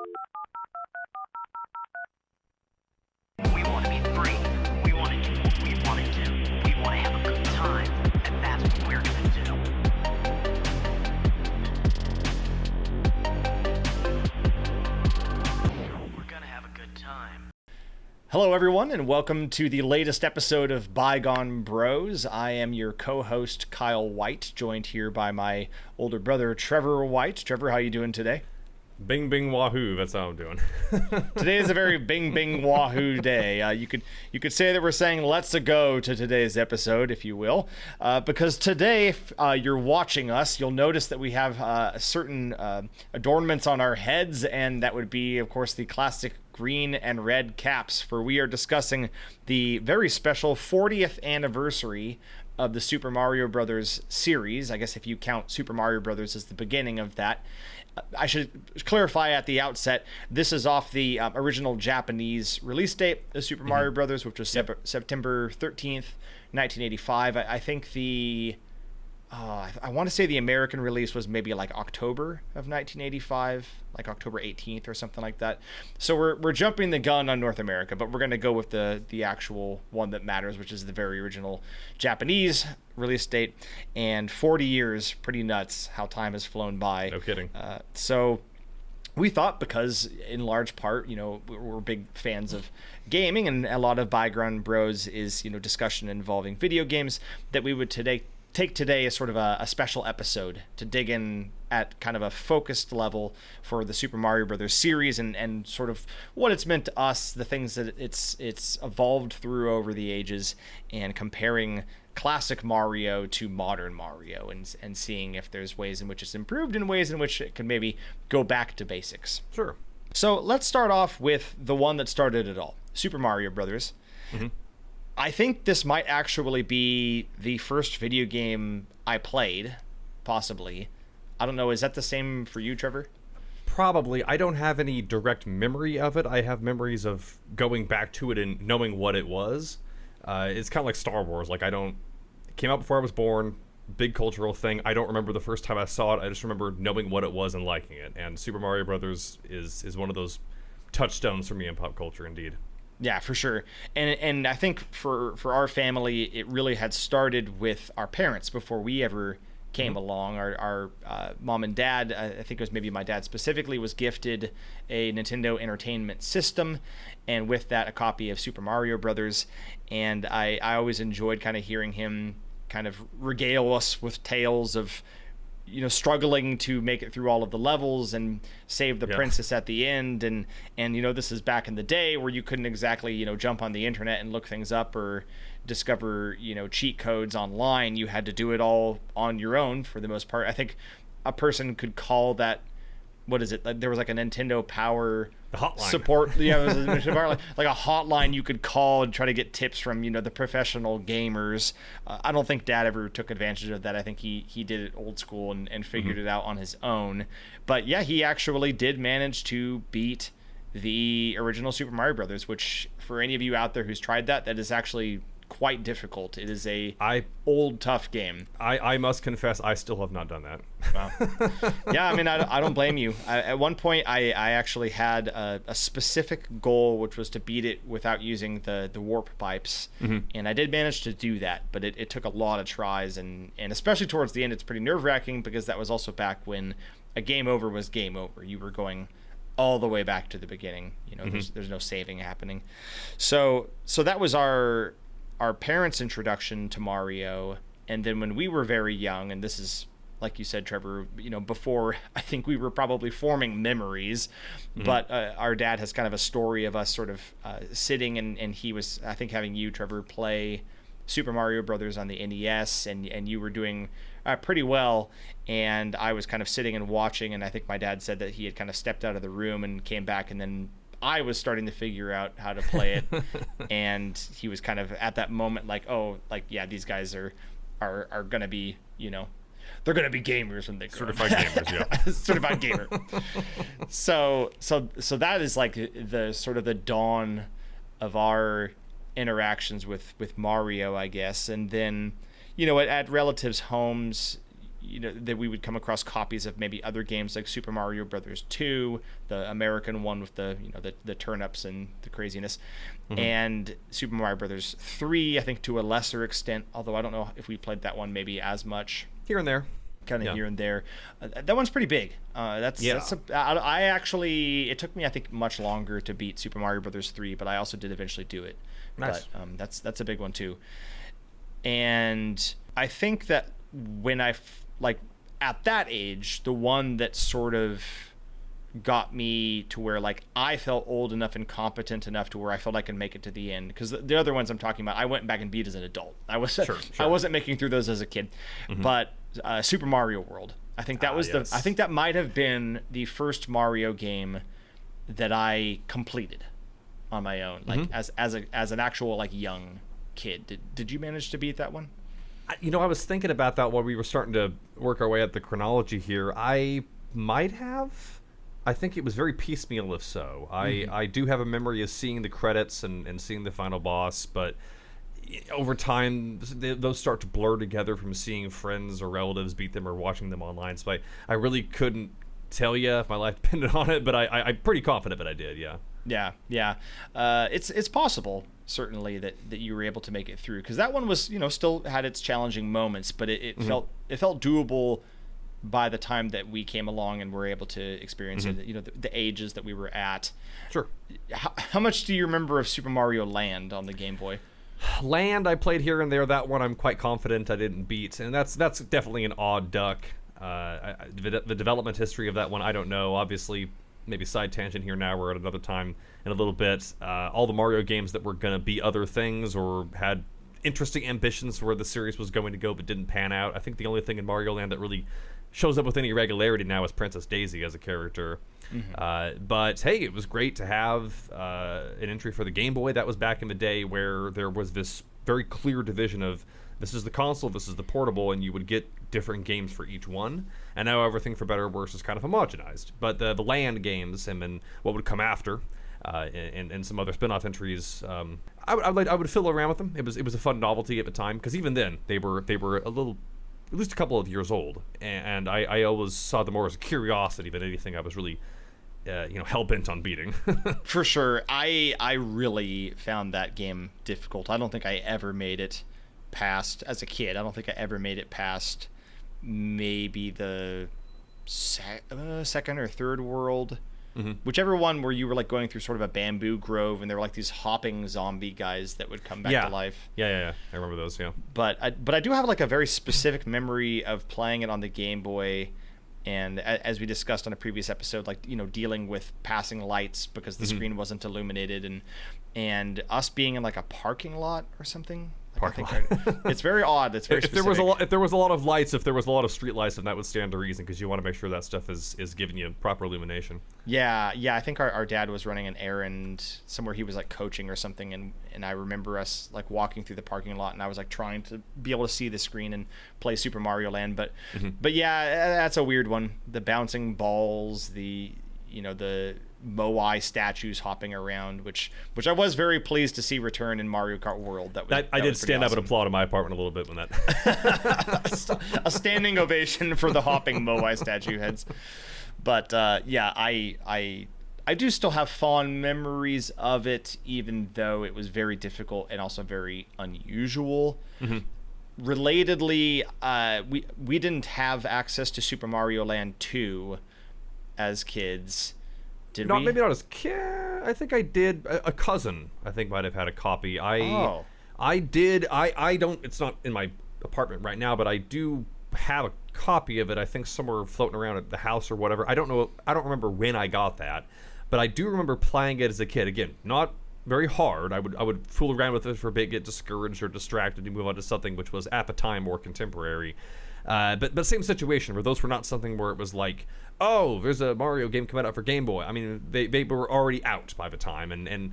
We want to be free. We want to do what we want to do. We want to have a good time. And that's what we're going to do. We're going to have a good time. Hello, everyone, and welcome to the latest episode of Bygone Bros. I am your co-host, Kyle White, joined here by my older brother, Trevor White. Trevor, how you doing today? Bing, bing, wahoo. That's how I'm doing. Today is a very bing, bing, wahoo day. You could say that we're saying let's go to today's episode, if you will, because today, if you're watching us, you'll notice that we have certain adornments on our heads, and that would be, of course, the classic green and red caps, for we are discussing the very special 40th anniversary of the Super Mario Brothers series. I guess if you count Super Mario Brothers as the beginning of that. I should clarify at the outset, this is off the original Japanese release date of Super Mario Brothers, which was September 13th, 1985. I think the I want to say the American release was maybe like October of 1985, like October 18th or something like that. So we're jumping the gun on North America, but we're going to go with the actual one that matters, which is the very original Japanese release date. And 40 years, pretty nuts how time has flown by. No kidding. So we thought, because in large part, we're big fans of gaming, and a lot of Bygone Bros is, discussion involving video games, that we would take today as sort of a special episode to dig in at kind of a focused level for the Super Mario Brothers series and sort of what it's meant to us, the things that it's evolved through over the ages, and comparing classic Mario to modern Mario and seeing if there's ways in which it's improved and ways in which it can maybe go back to basics. Sure. So let's start off with the one that started it all, Super Mario Brothers. Mm-hmm. I think this might actually be the first video game I played, possibly. I don't know, is that the same for you, Trevor? Probably. I don't have any direct memory of it. I have memories of going back to it and knowing what it was. It's kind of like Star Wars. Like, it came out before I was born, big cultural thing. I don't remember the first time I saw it. I just remember knowing what it was and liking it. And Super Mario Brothers is one of those touchstones for me in pop culture, indeed. Yeah, for sure. And I think for our family, it really had started with our parents before we ever came along. Our mom and dad, I think it was maybe my dad specifically, was gifted a Nintendo Entertainment System, and with that, a copy of Super Mario Brothers. And I always enjoyed kind of hearing him kind of regale us with tales of struggling to make it through all of the levels and save the princess at the end. And this is back in the day where you couldn't exactly, jump on the internet and look things up or discover, cheat codes online. You had to do it all on your own for the most part. I think a person could call that, what is it? There was like a Nintendo Power hotline support. Yeah, it was like a hotline you could call and try to get tips from, the professional gamers. I don't think Dad ever took advantage of that. I think he did it old school and figured it out on his own. But yeah, he actually did manage to beat the original Super Mario Brothers, which for any of you out there who's tried that is actually quite difficult. It is old tough game. I must confess, I still have not done that. Wow. Yeah, I mean, I don't blame you. At one point, I actually had a specific goal, which was to beat it without using the warp pipes, and I did manage to do that, but it took a lot of tries, and especially towards the end, it's pretty nerve-wracking, because that was also back when a game over was game over. You were going all the way back to the beginning. There's no saving happening. So that was our parents' introduction to Mario. And then when we were very young, and this is, like you said, Trevor, before I think we were probably forming memories, but our dad has kind of a story of us sort of sitting, and he was, I think, having you, Trevor, play Super Mario Brothers on the NES, and you were doing pretty well, and I was kind of sitting and watching, and I think my dad said that he had kind of stepped out of the room and came back, and then I was starting to figure out how to play it, and he was kind of at that moment like, oh, like, yeah, these guys are gonna be, they're gonna be gamers when they grow up. Certified gamers, yeah. Certified gamer. So that is like the sort of the dawn of our interactions with Mario, I guess. And then, at relatives' homes, that we would come across copies of maybe other games like Super Mario Brothers 2, the American one with the the turnips and the craziness, and Super Mario Brothers 3, I think to a lesser extent, although I don't know if we played that one maybe as much. Here and there. Kind of here and there. That one's pretty big. I actually, it took me I think much longer to beat Super Mario Brothers 3, but I also did eventually do it. Nice. But that's a big one too. And I think that when at that age, the one that sort of got me to where like I felt old enough and competent enough to where I felt I could make it to the end, because the other ones I'm talking about I went back and beat as an adult. I wasn't making through those as a kid. But Super Mario World, I think that was I think that might have been the first Mario game that I completed on my own, like as an actual like young kid. Did you manage to beat that one? I was thinking about that while we were starting to work our way up the chronology here. I might have. I think it was very piecemeal, if so. I do have a memory of seeing the credits and seeing the final boss, but over time, those start to blur together from seeing friends or relatives beat them or watching them online. So I really couldn't tell you if my life depended on it, but I'm pretty confident that I did, yeah. Yeah. It's possible, certainly, that you were able to make it through, because that one was, still had its challenging moments, but it felt doable by the time that we came along and were able to experience it, the ages that we were at. Sure. How much do you remember of Super Mario Land on the Game Boy? Land I played here and there. That one I'm quite confident I didn't beat, and that's definitely an odd duck. The development history of that one I don't know. Obviously, maybe side tangent here now. We're at another time in a little bit. All the Mario games that were going to be other things or had interesting ambitions for where the series was going to go but didn't pan out. I think the only thing in Mario Land that really shows up with any regularity now is Princess Daisy as a character. But hey, it was great to have an entry for the Game Boy. That was back in the day where there was this very clear division of this is the console, this is the portable, and you would get different games for each one. And now everything, for better or worse, is kind of homogenized. But the Land games and then what would come after, and some other spin-off entries, I would fiddle around with them. It was a fun novelty at the time, because even then they were a little, at least a couple of years old, and I always saw them more as a curiosity than anything I was really hell-bent on beating. For sure. I really found that game difficult. I don't think I ever made it past, as a kid, I don't think I ever made it past maybe the second or third world. Whichever one where you were like going through sort of a bamboo grove and there were like these hopping zombie guys that would come back to life. Yeah. I remember those, yeah. But I do have like a very specific memory of playing it on the Game Boy, and as we discussed on a previous episode, like, dealing with passing lights because the screen wasn't illuminated, and us being in like a parking lot or something. It's very odd. It's very specific. If there was a lot of lights, if there was a lot of street lights, then that would stand to reason, because you want to make sure that stuff is giving you proper illumination. Yeah. I think our dad was running an errand somewhere. He was like coaching or something, and I remember us like walking through the parking lot, and I was like trying to be able to see the screen and play Super Mario Land. But yeah, that's a weird one. The bouncing balls, the Moai statues hopping around, which I was very pleased to see return in Mario Kart World. I did stand up and applaud in my apartment a little bit when that a standing ovation for the hopping Moai statue heads. But yeah, I do still have fond memories of it, even though it was very difficult and also very unusual. Relatedly, we didn't have access to Super Mario Land 2 as kids. Maybe not as kid. I think I did. A cousin, I think, might have had a copy. I did. I don't. It's not in my apartment right now, but I do have a copy of it. I think somewhere floating around at the house or whatever. I don't know. I don't remember when I got that, but I do remember playing it as a kid. Again, not very hard. I would fool around with it for a bit, get discouraged or distracted, and move on to something which was at the time more contemporary. But same situation, where those were not something where it was like, oh, there's a Mario game coming out for Game Boy. I mean, they were already out by the time, and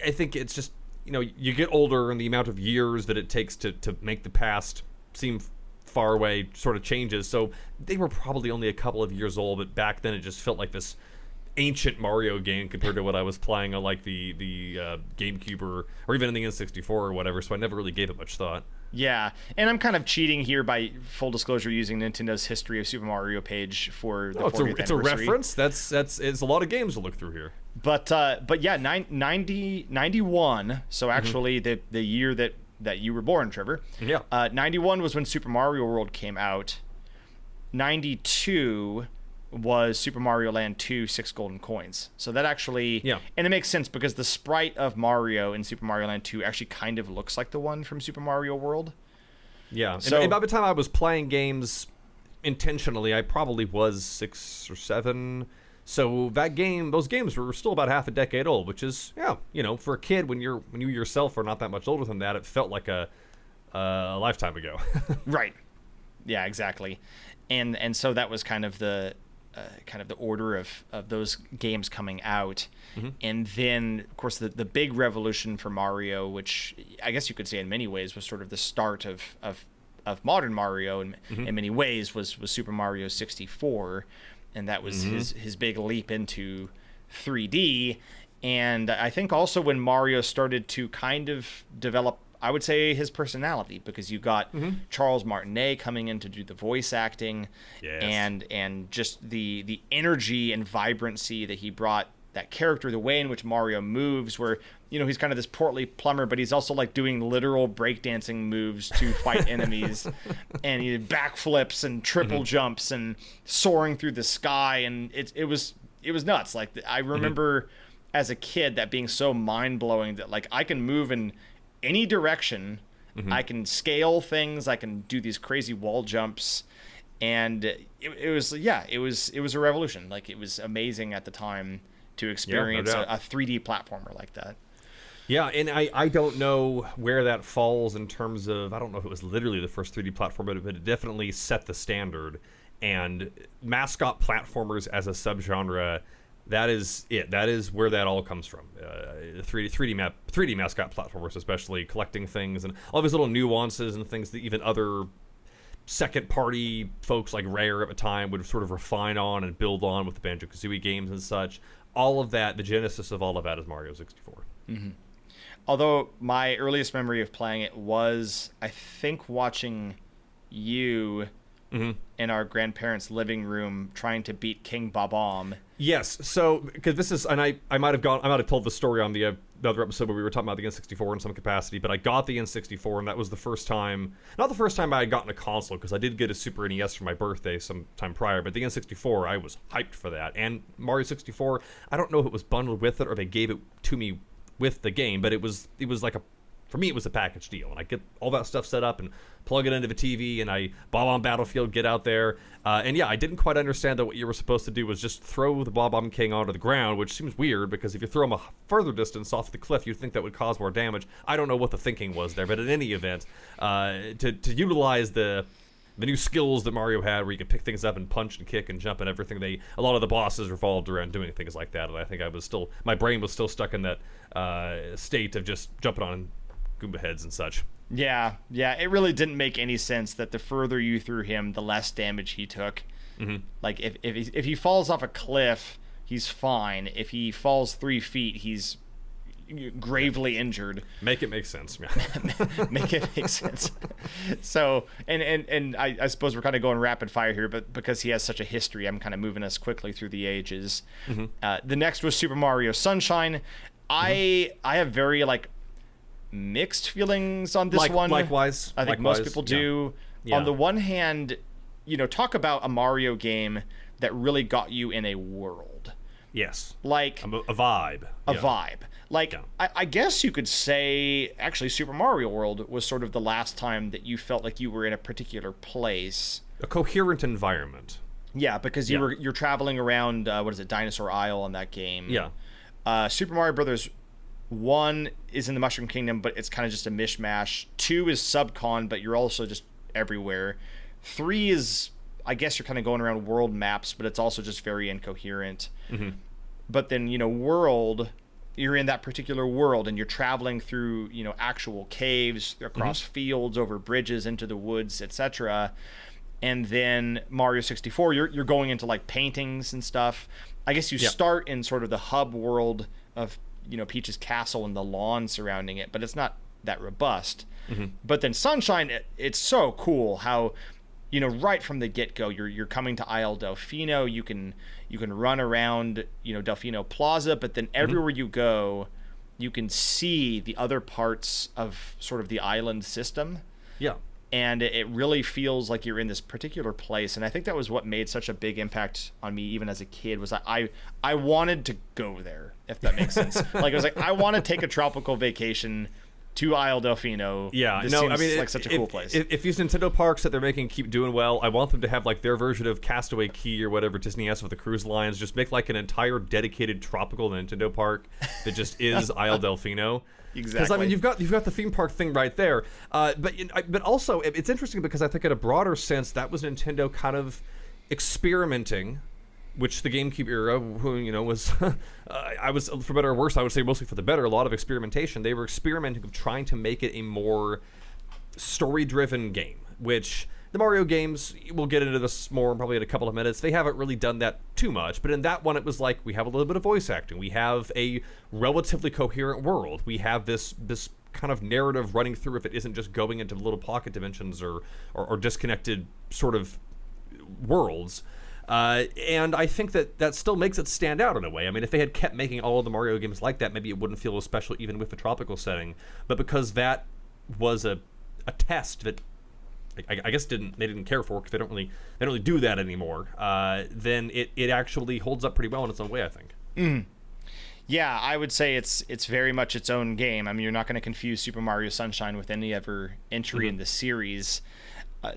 I think it's just, you get older, and the amount of years that it takes to make the past seem far away sort of changes. So they were probably only a couple of years old, but back then it just felt like this ancient Mario game compared to what I was playing on like the GameCube or even in the N64 or whatever. So I never really gave it much thought. Yeah, and I'm kind of cheating here by full disclosure using Nintendo's History of Super Mario page for the 40th it's a anniversary. reference. That's it's a lot of games to look through here. But yeah, 91. So actually, the year that you were born, Trevor. Yeah. 91 was when Super Mario World came out. 92 was Super Mario Land 2 6 Golden Coins. So that actually... Yeah. And it makes sense because the sprite of Mario in Super Mario Land 2 actually kind of looks like the one from Super Mario World. Yeah. So, and by the time I was playing games intentionally, I probably was 6 or 7. So those games were still about half a decade old, which is, for a kid, when you yourself are not that much older than that, it felt like a lifetime ago. Right. Yeah, exactly. And so that was kind of the order of those games coming out. Mm-hmm. And then, of course, the big revolution for Mario, which I guess you could say in many ways was sort of the start of modern Mario in many ways, was Super Mario 64. And that was his big leap into 3D. And I think also when Mario started to kind of develop, I would say, his personality, because you got Charles Martinet coming in to do the voice acting. Yes. And just the energy and vibrancy that he brought that character, the way in which Mario moves, where, he's kind of this portly plumber, but he's also like doing literal breakdancing moves to fight enemies, and he did backflips and triple jumps and soaring through the sky, and it was nuts. Like, I remember as a kid that being so mind blowing that, like, I can move in any direction, I can scale things, I can do these crazy wall jumps, and it was a revolution. Like, it was amazing at the time to experience no a doubt. 3D platformer like that. Yeah, and I don't know where that falls in terms of, I don't know if it was literally the first 3D platformer, but it definitely set the standard. And mascot platformers as a subgenre, that is it. That is where that all comes from. 3D mascot platformers, especially collecting things and all these little nuances and things that even other second-party folks like Rare at the time would sort of refine on and build on with the Banjo-Kazooie games and such. All of that, the genesis of all of that is Mario 64. Although my earliest memory of playing it was, I think, watching you in our grandparents' living room trying to beat King Bob-omb. Yes, so because this is, and I might have told the story on the other episode where we were talking about the N64 in some capacity, but I got the N64, and that was the first time, not the first time I had gotten a console, because I did get a Super NES for my birthday sometime prior, but the N64, I was hyped for that. And Mario 64, I don't know if it was bundled with it or they gave it to me with the game, but it was like for me, it was a package deal, and I get all that stuff set up and plug it into the TV, and I Bob-omb Battlefield, get out there, and yeah, I didn't quite understand that what you were supposed to do was just throw the Bob-omb King onto the ground, which seems weird, because if you throw him a further distance off the cliff, you'd think that would cause more damage. I don't know what the thinking was there, but in any event, to utilize the new skills that Mario had, where you could pick things up and punch and kick and jump and everything, a lot of the bosses revolved around doing things like that, and I think my brain was still stuck in that state of just jumping on Goomba heads and such. Yeah, it really didn't make any sense that the further you threw him, the less damage he took. Like, if he falls off a cliff, he's fine. If he falls 3 feet, he's gravely injured. Make it make sense. Make it make sense. So, and I suppose we're kind of going rapid fire here, but because he has such a history, I'm kind of moving us quickly through the ages. The next was Super Mario Sunshine. I have very, mixed feelings on this one. Likewise. I think most people do. Yeah. On the one hand, talk about a Mario game that really got you in a world. Yes. Like a vibe. A vibe. I guess you could say, actually, Super Mario World was sort of the last time that you felt like you were in a particular place. A coherent environment. Yeah, because you're traveling around, Dinosaur Isle on that game. Yeah. Super Mario Brothers 1 is in the Mushroom Kingdom, but it's kind of just a mishmash. 2 is Subcon, but you're also just everywhere. 3 is, I guess you're kind of going around world maps, but it's also just very incoherent. But then, World, you're in that particular world, and you're traveling through, actual caves, across fields, over bridges, into the woods, etc. And then Mario 64, you're going into, paintings and stuff. I guess you start in sort of the hub world of Peach's castle and the lawn surrounding it, but it's not that robust. But then Sunshine, it's so cool how, right from the get-go, you're coming to Isle Delfino. You can run around, Delfino Plaza, but then everywhere you go, you can see the other parts of sort of the island system. Yeah. And it really feels like you're in this particular place. And I think that was what made such a big impact on me, even as a kid, was I wanted to go there, if that makes sense. Like, I was like, I want to take a tropical vacation to Isle Delfino. Yeah, this seems like such a cool place. If these Nintendo parks that they're making keep doing well, I want them to have like their version of Castaway Key or whatever Disney has with the cruise lines. Just make like an entire dedicated tropical Nintendo park that just is Isle Delfino. Exactly. Because you've got the theme park thing right there, but also it's interesting because I think in a broader sense that was Nintendo kind of experimenting, which the GameCube era, was I was, for better or worse, I would say mostly for the better, a lot of experimentation. They were experimenting of trying to make it a more story-driven game, which the Mario games, we'll get into this more probably in a couple of minutes, they haven't really done that too much. But in that one, it was like, we have a little bit of voice acting. We have a relatively coherent world. We have this kind of narrative running through if it isn't just going into little pocket dimensions or disconnected sort of worlds. And I think that still makes it stand out in a way. I mean, if they had kept making all of the Mario games like that, maybe it wouldn't feel as special even with the tropical setting. But because that was a test that I guess they didn't care for, because they don't really do that anymore, then it actually holds up pretty well in its own way, I think. Yeah, I would say it's very much its own game. I mean, you're not going to confuse Super Mario Sunshine with any other entry in the series.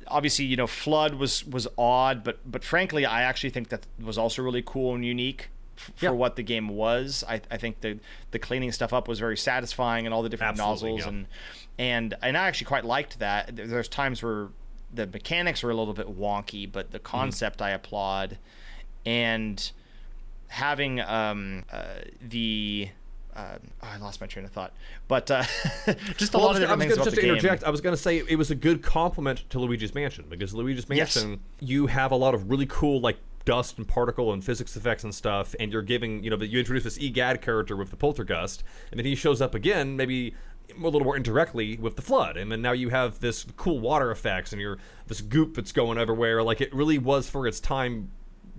Obviously, Flood was odd, but frankly, I actually think that was also really cool and unique for what the game was. I think the cleaning stuff up was very satisfying, and all the different nozzles, and I actually quite liked that. There's times where the mechanics are a little bit wonky, but the concept I applaud, and having I lost my train of thought, but just a lot of different things about the game. I was going to say it was a good compliment to Luigi's Mansion, because Luigi's Mansion, you have a lot of really cool like dust and particle and physics effects and stuff, and you're giving, you introduce this EGAD character with the poltergust, and then he shows up again, maybe a little more indirectly with the flood, and then now you have this cool water effects and this goop that's going everywhere. Like, it really was for its time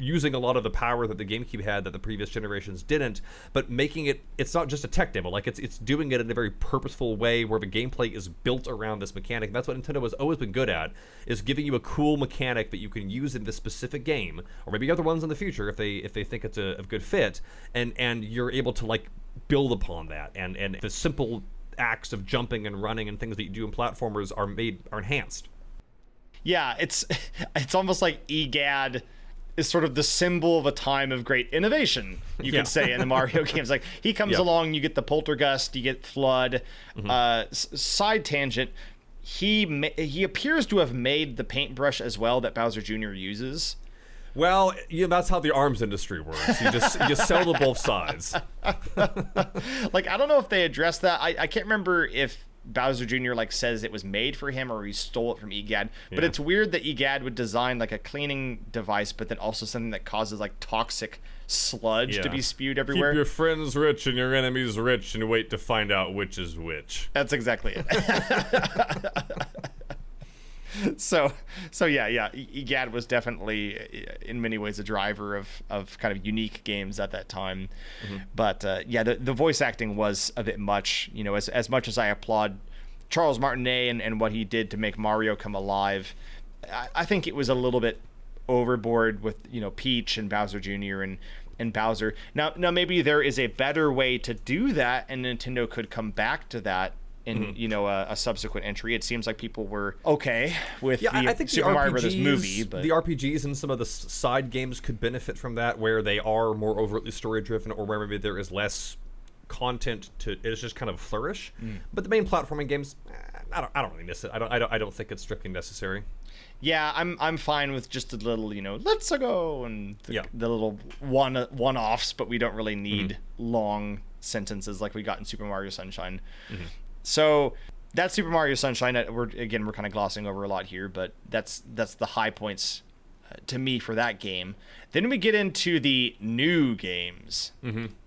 using a lot of the power that the GameCube had that the previous generations didn't, but making it's not just a tech demo. Like, it's doing it in a very purposeful way where the gameplay is built around this mechanic. That's what Nintendo has always been good at, is giving you a cool mechanic that you can use in this specific game, or maybe other ones in the future if they think it's a good fit, and you're able to like build upon that, and the simple acts of jumping and running and things that you do in platformers are enhanced. Yeah, it's almost like EGAD is sort of the symbol of a time of great innovation, you could say, in the Mario games. Like, he comes along, you get the poltergust, you get flood. Side tangent, he appears to have made the paintbrush as well that Bowser Jr. uses. Well, that's how the arms industry works. You just sell to both sides. Like, I don't know if they addressed that. I can't remember if Bowser Jr. like says it was made for him or he stole it from EGAD. But it's weird that EGAD would design like a cleaning device, but then also something that causes like toxic sludge to be spewed everywhere. Keep your friends rich and your enemies rich, and wait to find out which is which. That's exactly it. So yeah, EGAD was definitely in many ways a driver of kind of unique games at that time. But the voice acting was a bit much. As much as I applaud Charles Martinet and what he did to make Mario come alive, I think it was a little bit overboard with Peach and Bowser Jr. and Bowser. Now maybe there is a better way to do that, and Nintendo could come back to that in a subsequent entry. It seems like people were okay with I think Super Mario Brothers movie, but the RPGs and some of the side games could benefit from that, where they are more overtly story driven, or where maybe there is less content it's just kind of flourish. But the main platforming games, I don't really miss it. I don't think it's strictly necessary. Yeah, I'm fine with just a little, let's go, and the little one-offs, but we don't really need long sentences like we got in Super Mario Sunshine. So that's Super Mario Sunshine. We're kind of glossing over a lot here, but that's the high points to me for that game. Then we get into the new games.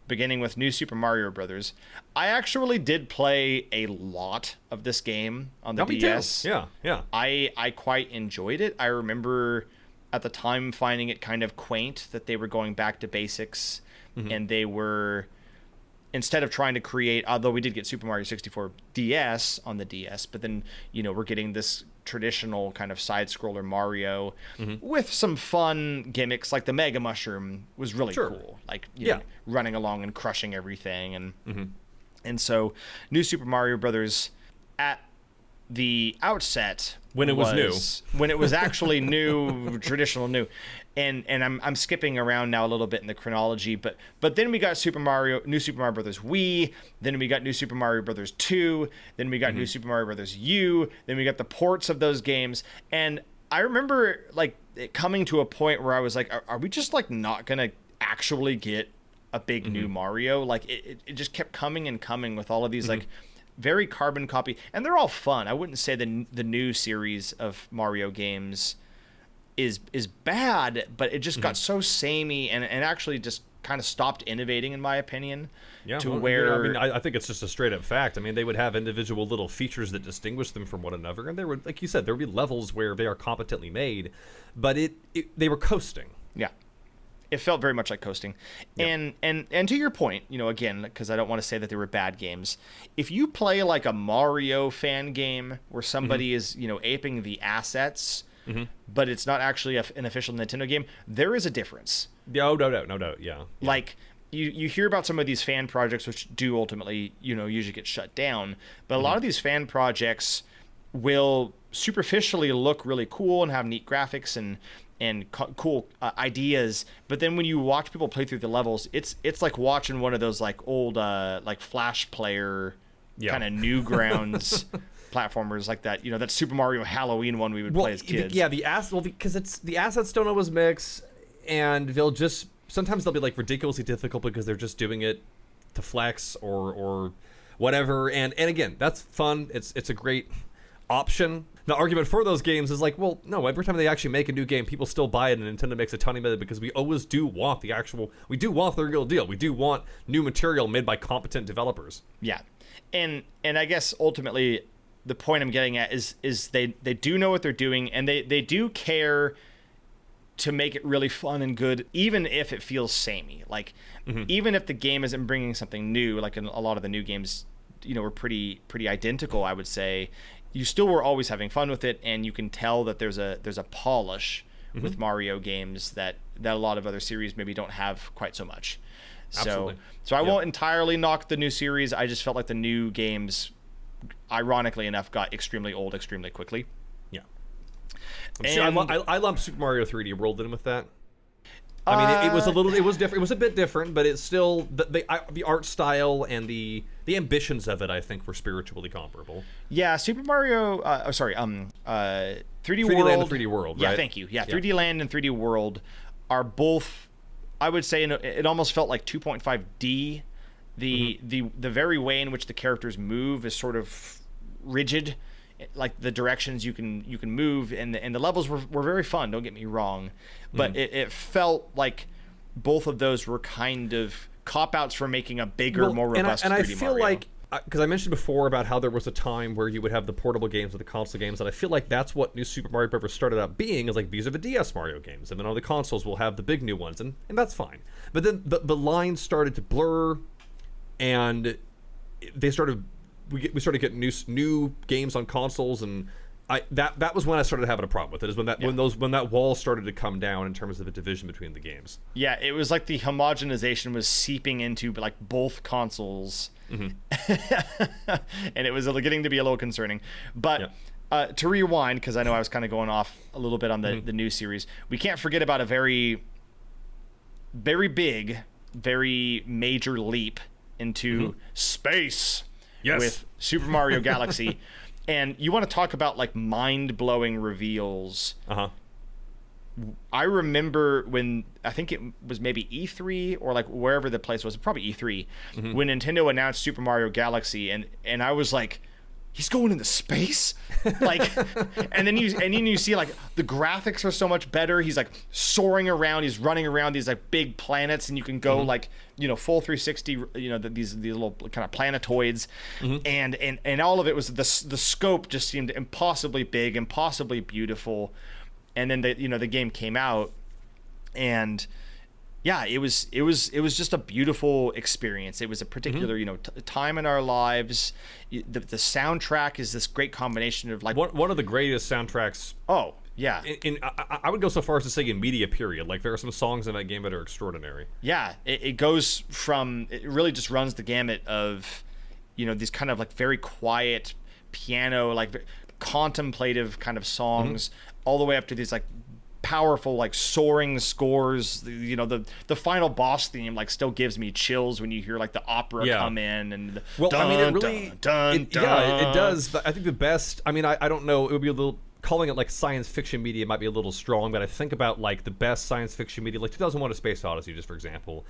beginning with New Super Mario Brothers. I actually did play a lot of this game on the DS. Yeah. I quite enjoyed it. I remember at the time finding it kind of quaint that they were going back to basics, and they were, instead of trying to create, although we did get Super Mario 64 DS on the DS, but then, we're getting this traditional kind of side-scroller Mario with some fun gimmicks, like the Mega Mushroom was really cool. Like, you know, running along and crushing everything. And so New Super Mario Brothers at the outset, when it was new, when it was actually new, traditional new, and I'm skipping around now a little bit in the chronology, but then we got New Super Mario Brothers Wii, then we got New Super Mario Brothers 2, then we got New Super Mario Brothers U, then we got the ports of those games, and I remember like it coming to a point where I was like, are we just like not gonna actually get a big new Mario? Like it just kept coming and coming with all of these like very carbon copy, and they're all fun. I wouldn't say the new series of Mario games is bad, but it just got so samey and actually just kind of stopped innovating, in my opinion. Where I think it's just a straight up fact. I mean, they would have individual little features that distinguish them from one another, and there were, like you said, there would be levels where they are competently made, but they were coasting. Yeah. It felt very much like coasting. And to your point, again, because I don't want to say that they were bad games, if you play like a Mario fan game where somebody is, aping the assets, but it's not actually an official Nintendo game, there is a difference. No doubt, yeah. Like, you hear about some of these fan projects, which do ultimately, usually get shut down, but a lot of these fan projects will superficially look really cool and have neat graphics and cool ideas, but then when you watch people play through the levels, it's like watching one of those like old like Flash player kind of Newgrounds platformers like that. That Super Mario Halloween one we would play as kids. Because the assets don't always mix, and sometimes they'll be like ridiculously difficult because they're just doing it to flex or whatever. And again, that's fun. It's a great option. The argument for those games is like, well, no, every time they actually make a new game, people still buy it, and Nintendo makes a ton of money because we always do want the real deal. We do want new material made by competent developers. Yeah. And I guess ultimately the point I'm getting at is they do know what they're doing, and they do care to make it really fun and good, even if it feels samey. Like, even if the game isn't bringing something new, like in a lot of the new games, were pretty identical, I would say. You still were always having fun with it, and you can tell that there's a polish with Mario games that a lot of other series maybe don't have quite so much. Absolutely. So I won't entirely knock the new series. I just felt like the new games, ironically enough, got extremely old extremely quickly. Yeah. I lumped Super Mario 3D World in with that. I mean, it was different. It was a bit different, but it's still the art style and the ambitions of it, I think, were spiritually comparable. Yeah, Super Mario. 3D World. 3D Land and 3D World. Yeah, right? thank you. Yeah, 3D Land and 3D World are both. I would say it almost felt like 2.5D. The very way in which the characters move is sort of rigid. Like the directions you can move, and the levels were very fun, don't get me wrong, but it felt like both of those were kind of cop-outs for making a bigger, more robust 3D Mario. And I feel like, because I mentioned before about how there was a time where you would have the portable games or the console games, and I feel like that's what New Super Mario Bros. Started out being, is like, these are the DS Mario games, and then on the consoles we'll have the big new ones, and that's fine. But then the lines started to blur, and we started getting new games on consoles, and that was when I started having a problem with it. Is when that wall started to come down in terms of the division between the games. Yeah, it was like the homogenization was seeping into like both consoles, and it was getting to be a little concerning. But to rewind, because I know I was kind of going off a little bit on the new series, we can't forget about a very, very big, very major leap into space. Yes. With Super Mario Galaxy. And you want to talk about like mind-blowing reveals. I remember when, I think it was maybe E3 or like wherever the place was, probably E3, when Nintendo announced Super Mario Galaxy, and I was like, he's going into space, like, and then you see like the graphics are so much better. He's like soaring around, he's running around these like big planets, and you can go like, you know, full 360, you know, these little kind of planetoids, and all of it was the scope just seemed impossibly big, impossibly beautiful, and then the game came out, and yeah, it was just a beautiful experience. It was a particular, you know, time in our lives. The soundtrack is this great combination of like one of the greatest soundtracks. Oh yeah, I would go so far as to say in media period. Like there are some songs in that game that are extraordinary. Yeah, it goes from, it really just runs the gamut of, you know, these kind of like very quiet piano, like contemplative kind of songs, all the way up to these like powerful, like soaring scores. You know, the final boss theme like still gives me chills when you hear like the opera come in, and I mean, it really yeah, it does. But I think the best, I mean, I don't know, it would be a little, calling it like science fiction media might be a little strong, but I think about like the best science fiction media, like 2001: A Space Odyssey, just for example.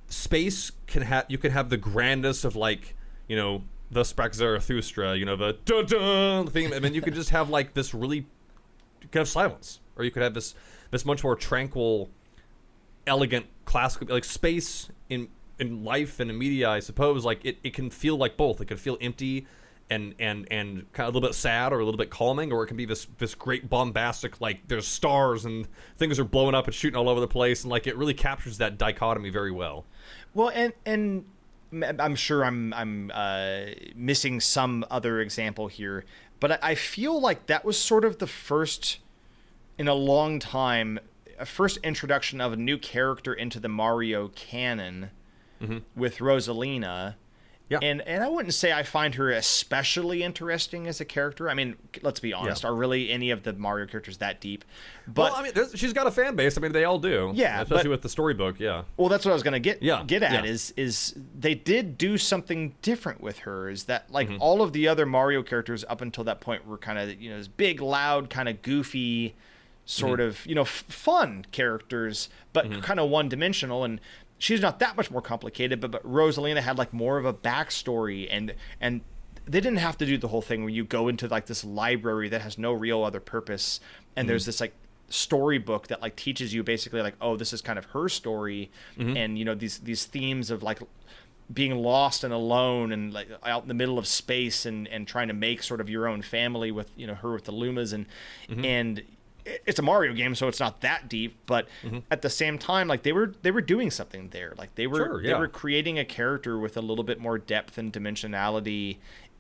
Space can have, you can have the grandest of, like, you know, the Sprach Zarathustra, you know, the dun-dun theme, and then you could just have like this really, you could have silence, or you could have this much more tranquil, elegant, classical, like space in life and in media, I suppose. Like it can feel like both. It can feel empty and kind of a little bit sad, or a little bit calming, or it can be this great bombastic, like there's stars and things are blowing up and shooting all over the place, and like it really captures that dichotomy very well. Well, and I'm sure I'm missing some other example here, but I feel like that was sort of the first in a long time, a first introduction of a new character into the Mario canon with Rosalina. Yeah. And I wouldn't say I find her especially interesting as a character. I mean, let's be honest, are really any of the Mario characters that deep? But well, I mean, she's got a fan base. I mean, they all do. Yeah. Especially with the storybook, yeah. Well, that's what I was going to get at is they did do something different with her, is that like all of the other Mario characters up until that point were kind of, you know, this big, loud, kind of goofy, sort of, you know, fun characters, but kind of one-dimensional, and she's not that much more complicated, but Rosalina had like more of a backstory, and they didn't have to do the whole thing where you go into like this library that has no real other purpose, and there's this like storybook that like teaches you basically like, oh, this is kind of her story, and you know, these themes of like being lost and alone and like out in the middle of space and trying to make sort of your own family with, you know, her with the Lumas, and it's a Mario game, so it's not that deep, but at the same time, like they were doing something there. Like they were creating a character with a little bit more depth and dimensionality,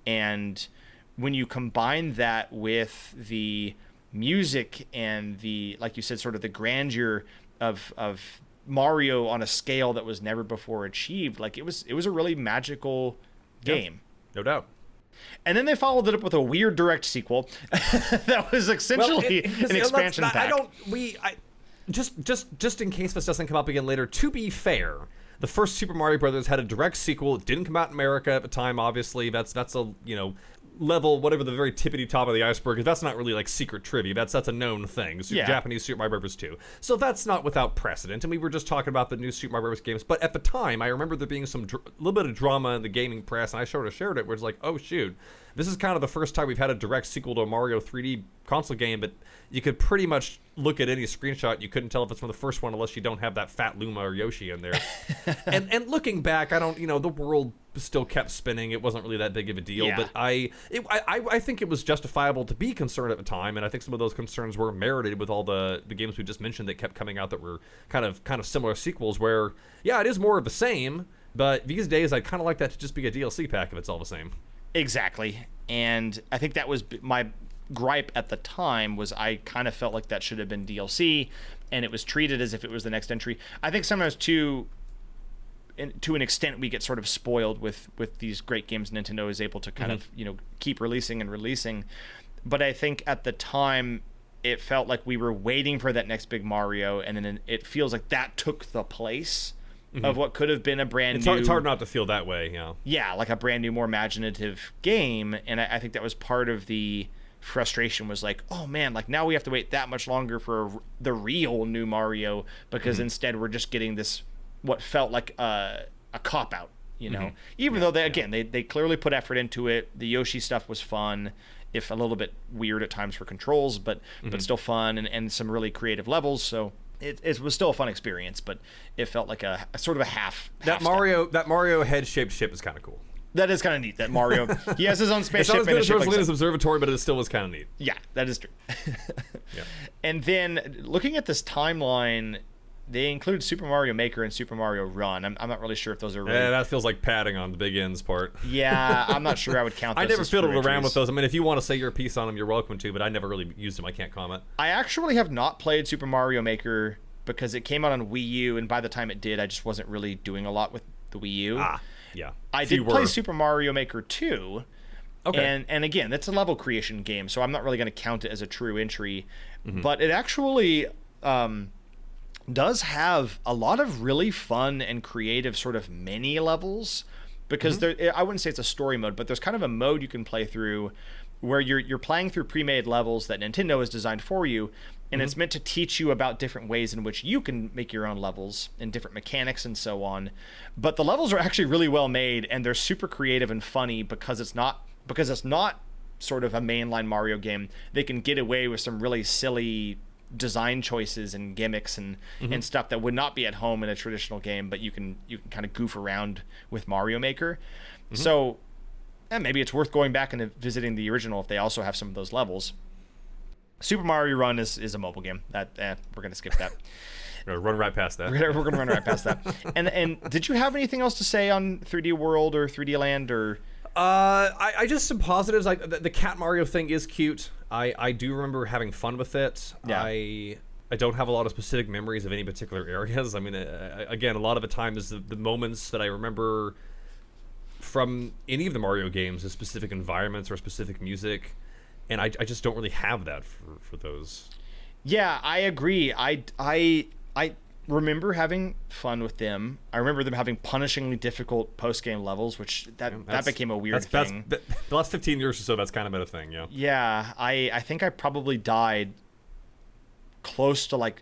and when you combine that with the music and the, like you said, sort of the grandeur of Mario on a scale that was never before achieved, like it was a really magical game. No doubt. And then they followed it up with a weird direct sequel that was essentially an expansion pack. Just in case this doesn't come up again later, to be fair, the first Super Mario Brothers had a direct sequel. It didn't come out in America at the time, obviously. That's a, you know, level, whatever the very tippity top of the iceberg is. That's not really like secret trivia. That's a known thing. Japanese Super Mario Bros. 2. So that's not without precedent. And we were just talking about the new Super Mario Bros. Games. But at the time, I remember there being some little bit of drama in the gaming press, and I sort of shared it, where it's like, oh shoot, this is kind of the first time we've had a direct sequel to a Mario 3D console game, but you could pretty much look at any screenshot, you couldn't tell if it's from the first one unless you don't have that fat Luma or Yoshi in there. and looking back, I don't, you know, the world still kept spinning. It wasn't really that big of a deal, but I think it was justifiable to be concerned at the time, and I think some of those concerns were merited with all the games we just mentioned that kept coming out that were kind of similar sequels, where it is more of the same, but these days I'd kind of like that to just be a DLC pack if it's all the same. Exactly. And I think that was my gripe at the time, was I kind of felt like that should have been DLC, and it was treated as if it was the next entry. I think sometimes to an extent we get sort of spoiled with these great games Nintendo is able to kind of, you know, keep releasing, but I think at the time it felt like we were waiting for that next big Mario, and then it feels like that took the place of what could have been a brand new... It's hard not to feel that way, Yeah, like a brand new, more imaginative game, and I think that was part of the frustration, was like, oh man, like now we have to wait that much longer for the real new Mario, because instead we're just getting this, what felt like a cop-out you know. Even though they clearly put effort into it. The Yoshi stuff was fun, if a little bit weird at times for controls, but still fun, and some really creative levels. So it was still a fun experience, but it felt like a sort of a half that step. Mario head shaped ship is kind of cool. That is kind of neat. That Mario, he has his own spaceship. It's not as good as like Rosalina's Observatory, but it still was kind of neat. Yeah, that is true. Yeah. And then looking at this timeline, they include Super Mario Maker and Super Mario Run. I'm not really sure if those are really... Yeah, that feels like padding on the Big N's part. Yeah, I'm not sure I would count those. I never as fiddled true around entries. with those. I mean, if you want to say your piece on them, you're welcome to, but I never really used them. I can't comment. I actually have not played Super Mario Maker because it came out on Wii U, and by the time it did, I just wasn't really doing a lot with the Wii U. Yeah. I did play Super Mario Maker 2. Okay. And again, that's a level creation game, so I'm not really going to count it as a true entry. But it actually does have a lot of really fun and creative sort of mini levels, because I wouldn't say it's a story mode, but there's kind of a mode you can play through where you're playing through pre-made levels that Nintendo has designed for you, and it's meant to teach you about different ways in which you can make your own levels and different mechanics and so on. But the levels are actually really well made, and they're super creative and funny because it's not sort of a mainline Mario game. They can get away with some really silly design choices and gimmicks and stuff that would not be at home in a traditional game, but you can kind of goof around with Mario Maker. So maybe it's worth going back and visiting the original if they also have some of those levels. Super Mario Run is a mobile game. That we're gonna skip that. We're gonna run right past that. We're gonna run right past that. And did you have anything else to say on 3D World or 3D Land or? I just some positives. Like the Cat Mario thing is cute. I do remember having fun with it. Yeah. I don't have a lot of specific memories of any particular areas. I mean, again, a lot of the time is the moments that I remember from any of the Mario games, is specific environments or specific music, and I just don't really have that for those. Yeah, I agree. I remember having fun with them. I remember them having punishingly difficult post-game levels, which that became a weird thing. The last 15 years or so, that's kind of been a thing, yeah. Yeah, I think I probably died close to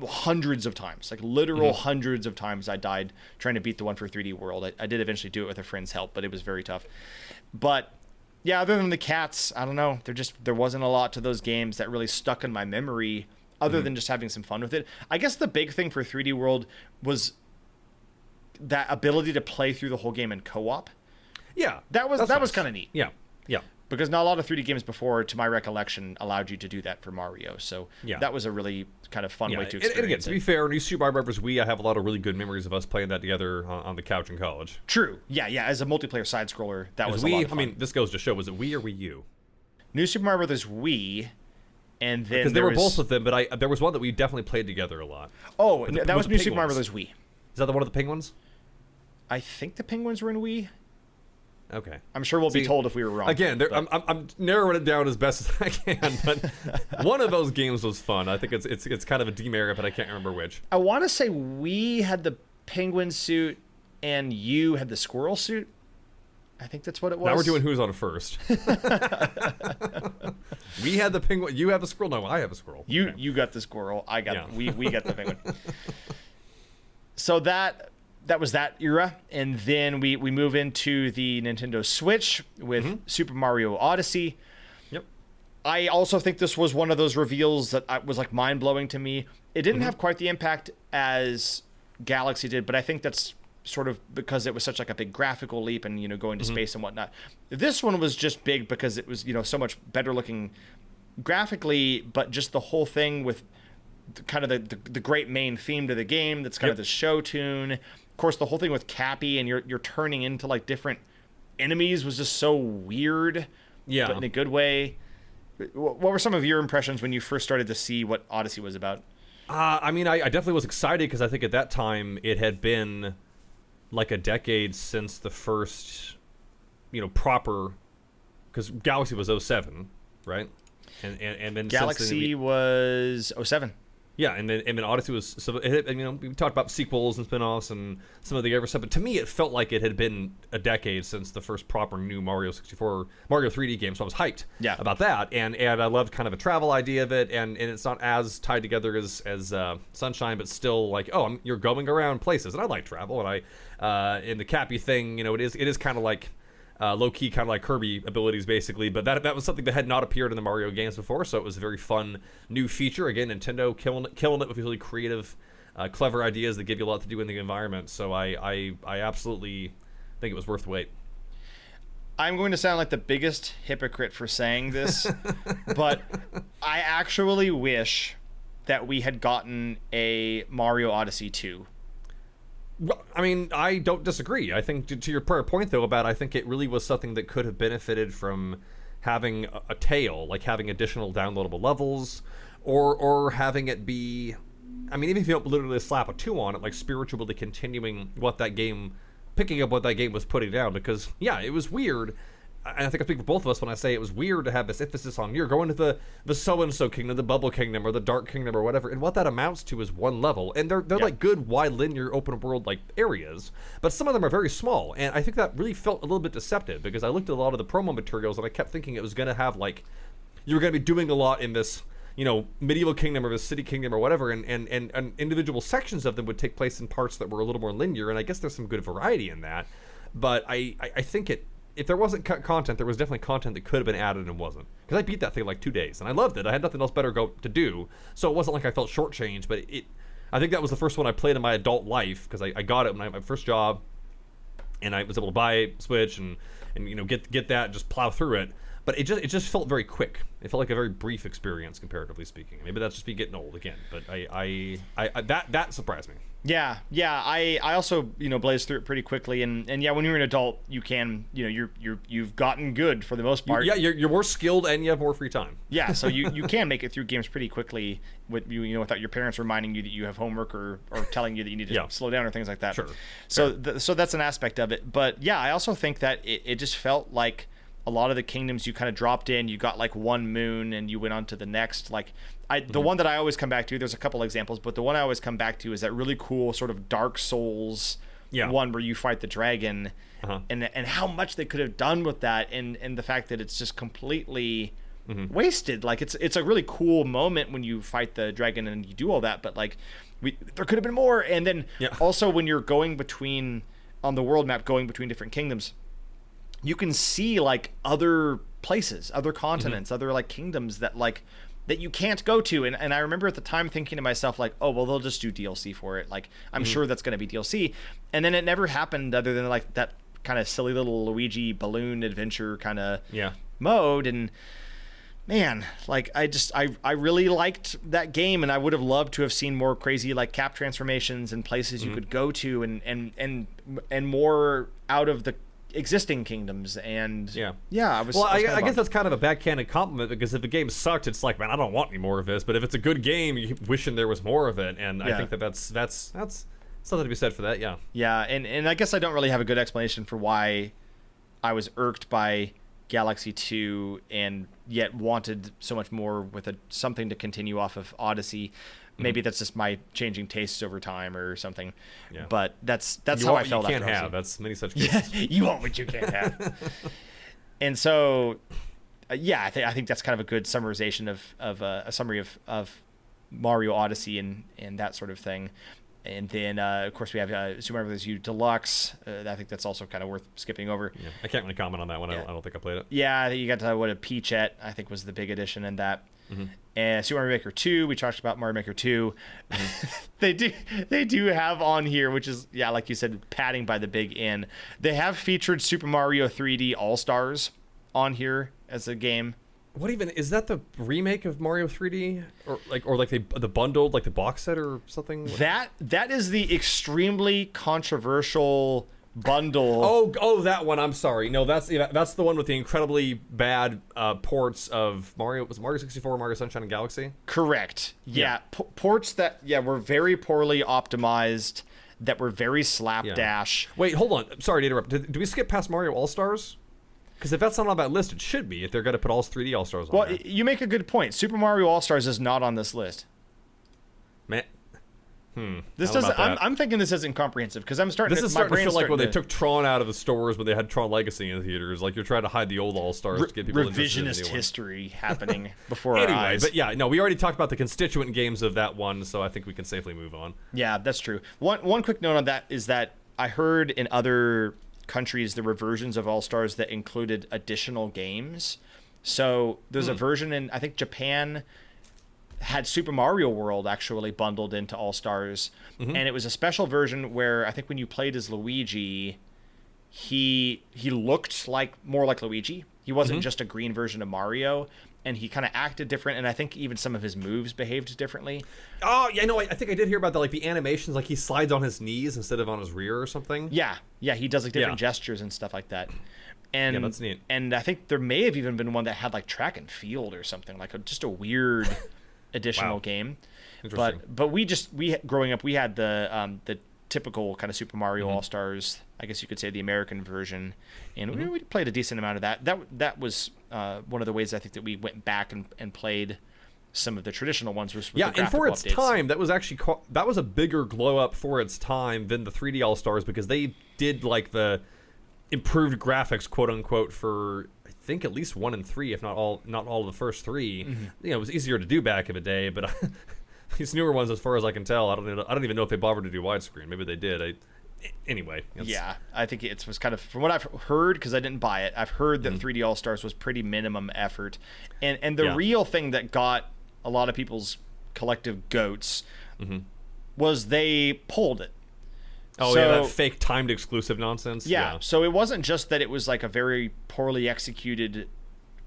hundreds of times, like literal hundreds of times I died trying to beat the one for 3D World. I did eventually do it with a friend's help, but it was very tough. But yeah, other than the cats, I don't know. There wasn't a lot to those games that really stuck in my memory, other than just having some fun with it. I guess the big thing for 3D World was that ability to play through the whole game in co-op. Yeah, that was nice. kind of neat. Yeah. Because not a lot of 3D games before, to my recollection, allowed you to do that for Mario. So that was a really kind of fun way to experience and again, it. to be fair, New Super Mario Bros. Wii, I have a lot of really good memories of us playing that together on the couch in college. True. Yeah. As a multiplayer side scroller, that was a lot of fun. I mean, this goes to show, was it Wii or Wii U? New Super Mario Bros. Wii, and then because they were both of them, but there was one that we definitely played together a lot. Oh, that was New Super Mario Bros. Wii. Is that the one of the penguins? I think the penguins were in Wii. Okay. I'm sure we'll be told if we were wrong. Again, I'm narrowing it down as best as I can, but one of those games was fun. I think it's kind of a demerit, but I can't remember which. I want to say we had the penguin suit and you had the squirrel suit. I think that's what it was. Now we're doing who's on first. We had the penguin. You have the squirrel. No, I have a squirrel. You got the squirrel. I got we got the penguin. So that was that era, and then we move into the Nintendo Switch with Super Mario Odyssey. Yep. I also think this was one of those reveals that was like mind-blowing to me. It didn't have quite the impact as Galaxy did, but I think that's sort of because it was such like a big graphical leap and going to space and whatnot. This one was just big because it was so much better looking graphically, but just the whole thing with kind of the great main theme to the game that's kind of the show tune. Of course, the whole thing with Cappy and you're turning into like different enemies was just so weird, but in a good way. What were some of your impressions when you first started to see what Odyssey was about? I mean, I definitely was excited because I think at that time it had been like a decade since the first, proper, because Galaxy was 07, right? And then Galaxy was 07. Yeah, and then Odyssey was so it, and, we talked about sequels and spin-offs and some of the other stuff, but to me it felt like it had been a decade since the first proper new Mario 3D game, so I was hyped about that, and I loved kind of a travel idea of it, and it's not as tied together as Sunshine, but still like, you're going around places, and I like travel, and in the Cappy thing, it is kind of like low-key, kind of like Kirby abilities, basically. But that was something that had not appeared in the Mario games before, so it was a very fun new feature. Again, Nintendo killing it with really creative, clever ideas that give you a lot to do in the environment. So I absolutely think it was worth the wait. I'm going to sound like the biggest hypocrite for saying this, but I actually wish that we had gotten a Mario Odyssey 2. Well, I mean, I don't disagree. I think to your prior point, though, about I think it really was something that could have benefited from having a tail, like having additional downloadable levels, or having it be, I mean, even if you don't literally slap a 2 on it, like spiritually continuing picking up what that game was putting down, because, yeah, it was weird. And I think I speak for both of us when I say it was weird to have this emphasis on you're going to the so-and-so kingdom, the bubble kingdom, or the dark kingdom, or whatever, and what that amounts to is one level. And they're like good, wide, linear, open-world like areas, but some of them are very small, and I think that really felt a little bit deceptive, because I looked at a lot of the promo materials, and I kept thinking it was going to have, like, you were going to be doing a lot in this, medieval kingdom or this city kingdom or whatever, and individual sections of them would take place in parts that were a little more linear, and I guess there's some good variety in that, but I think if there wasn't content, there was definitely content that could have been added and wasn't. Because I beat that thing in like 2 days, and I loved it. I had nothing else better to do, so it wasn't like I felt shortchanged. But I think that was the first one I played in my adult life, because I got it when I had my first job, and I was able to buy a Switch and get that and just plow through it. But it just felt very quick. It felt like a very brief experience, comparatively speaking. Maybe that's just me getting old again, but that surprised me. Yeah. I also blazed through it pretty quickly, and yeah, when you're an adult, you can you've gotten good for the most part. You're more skilled and you have more free time. Yeah, so you can make it through games pretty quickly with without your parents reminding you that you have homework or telling you that you need to slow down or things like that. Sure. So that's an aspect of it, but yeah, I also think that it just felt like a lot of the kingdoms you kind of dropped in, you got like one moon and you went on to the next. Like the one that I always come back to, there's a couple examples, but the one I always come back to is that really cool sort of Dark Souls one where you fight the dragon, and how much they could have done with that, and the fact that it's just completely wasted. Like it's a really cool moment when you fight the dragon and you do all that, but like there could have been more. And then also when you're going between on the world map, going between different kingdoms, you can see like other places, other continents, other like kingdoms that you can't go to. And I remember at the time thinking to myself, like, oh, well, they'll just do DLC for it. Like, I'm sure that's going to be DLC. And then it never happened, other than like that kind of silly little Luigi balloon adventure kind of mode. And man, like I really liked that game, and I would have loved to have seen more crazy like cap transformations and places you could go to, and more out of the existing kingdoms. And I guess that's kind of a backhanded compliment, because if the game sucked, it's like, man, I don't want any more of this. But if it's a good game, you're wishing there was more of it, and I think that's something to be said for that. And I guess I don't really have a good explanation for why I was irked by Galaxy 2 and yet wanted so much more with something to continue off of Odyssey. Maybe that's just my changing tastes over time or something. Yeah. But that's how I felt. You can't have. That's many such cases. You want what you can't have. And so, I think that's kind of a good summarization of a summary of Mario Odyssey and that sort of thing. And then, of course, we have Super Mario Bros. U Deluxe. I think that's also kind of worth skipping over. Yeah. I can't really comment on that one. I don't think I played it. Yeah, you got to a Peachette, I think, was the big addition in that. And Super Mario Maker 2, we talked about Mario Maker 2. They do have on here, which is, like you said, padding by the big N. They have featured Super Mario 3D All-Stars on here as a game. What even is that? The remake of Mario 3D, or the bundled, like the box set or something? That is the extremely controversial bundle. Oh, that one. I'm sorry. No, that's the one with the incredibly bad ports of Mario. Was it Mario 64, Mario Sunshine and Galaxy? Correct. Yeah. Ports that were very poorly optimized, that were very slapdash. Wait, hold on. Sorry to interrupt. Did we skip past Mario All Stars? Because if that's not on that list, it should be, if they're going to put all 3D All Stars on there. Well, you make a good point. Super Mario All Stars is not on this list. Man. This How about doesn't. that? I'm thinking this isn't comprehensive because I'm starting. This is my starting to brain's feel like when they starting took Tron out of the stores when they had Tron Legacy in the theaters. Like you're trying to hide the old All-Stars to get people interested in the revisionist new one. history happening before our Anyway, eyes. but yeah, no, we already talked about the constituent games of that one, so I think we can safely move on. Yeah, that's true. One quick note on that is that I heard in other countries there were versions of All Stars that included additional games. So there's a version in, I think, Japan had Super Mario World actually bundled into All Stars, and it was a special version where I think when you played as Luigi, he looked more like Luigi. He wasn't just a green version of Mario, and he kind of acted different, and I think even some of his moves behaved differently. Oh, yeah, no, I think I did hear about that. Like the animations, like he slides on his knees instead of on his rear or something. Yeah, he does like different gestures and stuff like that. And Yeah, that's neat. And I think there may have even been one that had like track and field or something, like just a weird additional Wow. game. Interesting. But we growing up we had the typical kind of Super Mario All Stars, I guess you could say the American version, and we played a decent amount of that. That was one of the ways I think that we went back and played some of the traditional ones. Was with Yeah, the and for graphical its updates. time, that was actually that was a bigger glow up for its time than the 3D All Stars because they did like the improved graphics, quote unquote, for I think at least 1 and 3, if not all of the first 3. You know, it was easier to do back in the day, but these newer ones, as far as I can tell, I don't even know if they bothered to do widescreen. Maybe they did. Anyway. Yeah, I think it was kind of, from what I've heard, because I didn't buy it, I've heard that 3D All Stars was pretty minimum effort, and the real thing that got a lot of people's collective goats was they pulled it. Oh, So- yeah, that fake timed exclusive nonsense. Yeah, so it wasn't just that it was like a very poorly executed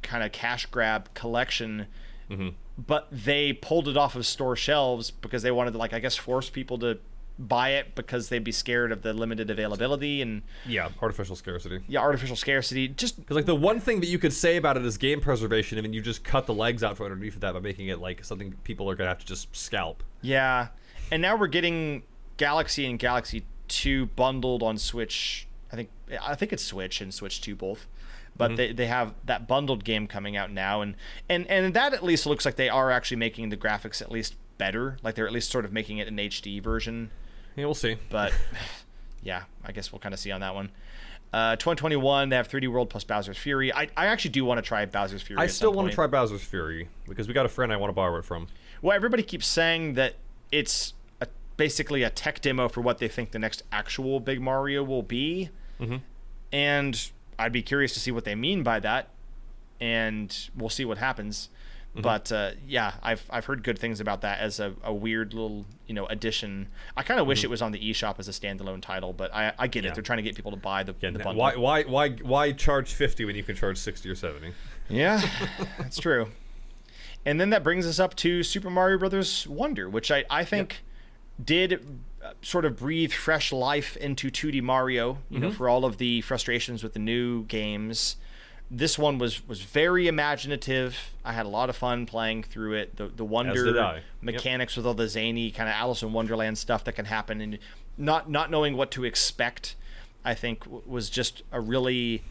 kind of cash grab collection, but they pulled it off of store shelves because they wanted to, like, I guess, force people to buy it because they'd be scared of the limited availability and Yeah, artificial scarcity. artificial scarcity. Just Because like the one thing that you could say about it is game preservation. I mean, you just cut the legs out from underneath of that by making it like something people are gonna have to just scalp. yeah, and now we're getting Galaxy and Galaxy 2 bundled on Switch. I think it's Switch and Switch 2 both. But they have that bundled game coming out now, and that at least looks like they are actually making the graphics at least better. Like they're at least sort of making it an HD version. Yeah, we'll see. But yeah, I guess we'll kind of see on that one. 2021, they have 3D World plus Bowser's Fury. I actually do want to try Bowser's Fury. I at still some want point. to try Bowser's Fury because we got a friend I want to borrow it from. Well, everybody keeps saying that it's basically a tech demo for what they think the next actual big Mario will be. And I'd be curious to see what they mean by that, and we'll see what happens. But yeah, I've heard good things about that as a weird little addition. I kind of wish it was on the eShop as a standalone title, but I get it. They're trying to get people to buy the bundle. Why charge 50 when you can charge 60 or 70? Yeah, that's true. And then that brings us up to Super Mario Brothers Wonder, which I think did sort of breathe fresh life into 2D Mario, for all of the frustrations with the new games. This one was very imaginative. I had a lot of fun playing through it. The As did wonder I. mechanics with all the zany kind of Alice in Wonderland stuff that can happen, and not knowing what to expect, I think was just a really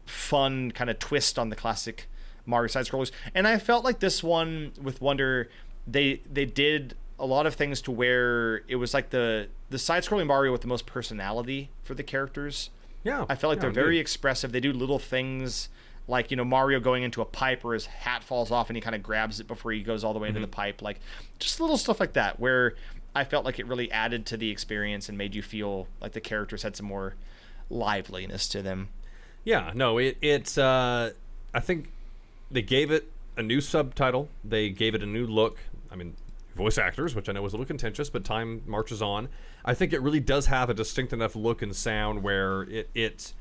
fun kind of twist on the classic Mario side scrollers. And I felt like this one with Wonder, they did a lot of things to where it was like the side-scrolling Mario with the most personality for the characters. Yeah, I felt like they're indeed. very expressive. They do little things like, Mario going into a pipe where his hat falls off and he kind of grabs it before he goes all the way into the pipe. Like, just little stuff like that where I felt like it really added to the experience and made you feel like the characters had some more liveliness to them. Yeah, no, it's I think they gave it a new subtitle. They gave it a new look. I mean, voice actors, which I know was a little contentious, but time marches on. I think it really does have a distinct enough look and sound where it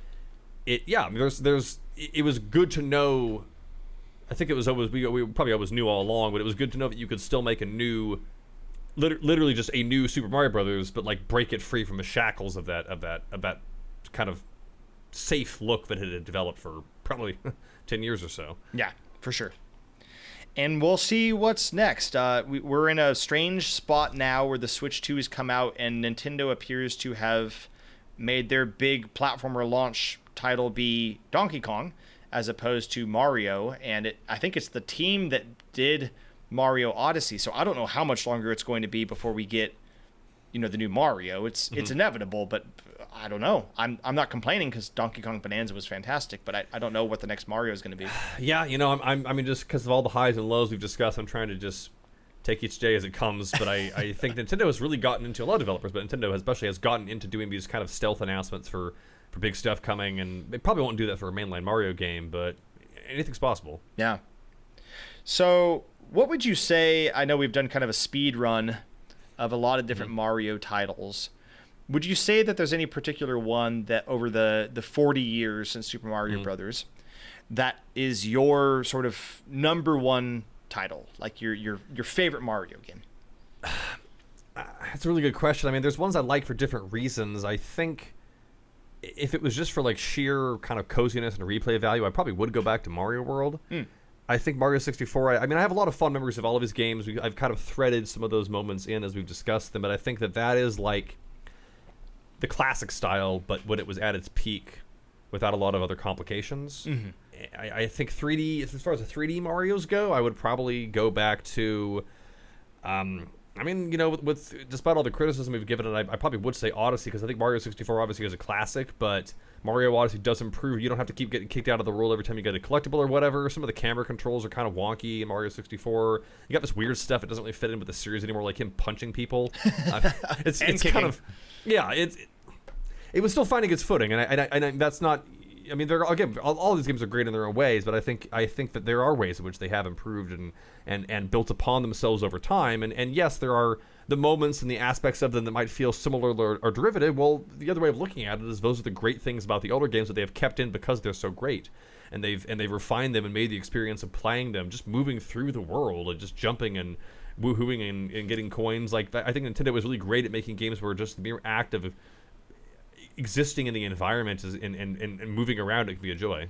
was good to know. I think it was always we probably always knew all along, but it was good to know that you could still make a new, literally just a new Super Mario Brothers, but like break it free from the shackles of that kind of safe look that it had developed for probably 10 years or so. Yeah, for sure. And we'll see what's next. We're in a strange spot now where the Switch 2 has come out and Nintendo appears to have made their big platformer launch title be Donkey Kong as opposed to Mario. And I think it's the team that did Mario Odyssey. So I don't know how much longer it's going to be before we get, the new Mario. It's inevitable, but I don't know. I'm not complaining because Donkey Kong Bonanza was fantastic, but I don't know what the next Mario is going to be. Yeah, I mean, just because of all the highs and lows we've discussed, I'm trying to just take each day as it comes. But I think Nintendo has really gotten into, a lot of developers, but Nintendo especially has gotten into doing these kind of stealth announcements for big stuff coming, and they probably won't do that for a mainline Mario game, but anything's possible. Yeah. So what would you say? I know we've done kind of a speed run of a lot of different Mario titles. Would you say that there's any particular one that over the 40 years since Super Mario Brothers that is your sort of number one title, like your favorite Mario game? That's a really good question. I mean, there's ones I like for different reasons. I think if it was just for like sheer kind of coziness and replay value, I probably would go back to Mario World. I think Mario 64, I mean, I have a lot of fond memories of all of his games. I've kind of threaded some of those moments in as we've discussed them, but I think that is like the classic style, but when it was at its peak without a lot of other complications. I think 3D, as far as the 3D Marios go, I would probably go back to, I mean, with despite all the criticism we've given it, I probably would say Odyssey, because I think Mario 64 obviously is a classic, but Mario Odyssey does improve. You don't have to keep getting kicked out of the world every time you get a collectible or whatever. Some of the camera controls are kind of wonky in Mario 64. You got this weird stuff that doesn't really fit in with the series anymore, like him punching people. It's kind of, yeah, it was still finding its footing, and that's not. I mean, again, all these games are great in their own ways, but I think that there are ways in which they have improved and built upon themselves over time. And yes, there are the moments and the aspects of them that might feel similar or derivative. Well, the other way of looking at it is those are the great things about the older games that they have kept in because they're so great, and they've refined them and made the experience of playing them, just moving through the world and just jumping and woohooing and getting coins. Like I think Nintendo was really great at making games where just the mere act of existing in the environment and moving around, it can be a joy.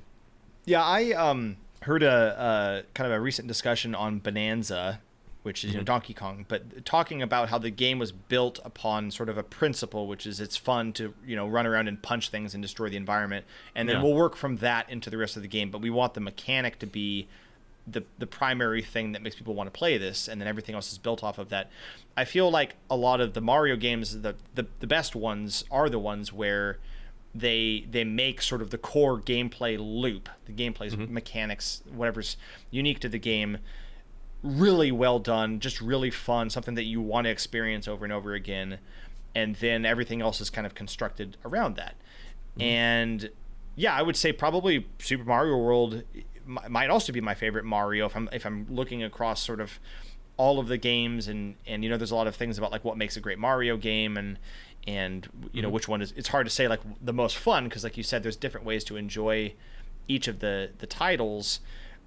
Yeah, I heard a kind of a recent discussion on Bonanza, which is Donkey Kong, but talking about how the game was built upon sort of a principle, which is it's fun to run around and punch things and destroy the environment, and then we'll work from that into the rest of the game. But we want the mechanic to be the primary thing that makes people want to play this, and then everything else is built off of that. I feel like a lot of the Mario games, the best ones are the ones where they make sort of the core gameplay loop, the gameplay's mechanics, whatever's unique to the game, really well done, just really fun, something that you want to experience over and over again, and then everything else is kind of constructed around that. And yeah, I would say probably Super Mario World might also be my favorite Mario if I'm looking across sort of all of the games, and there's a lot of things about like what makes a great Mario game, and which one is, it's hard to say like the most fun, because like you said, there's different ways to enjoy each of the titles.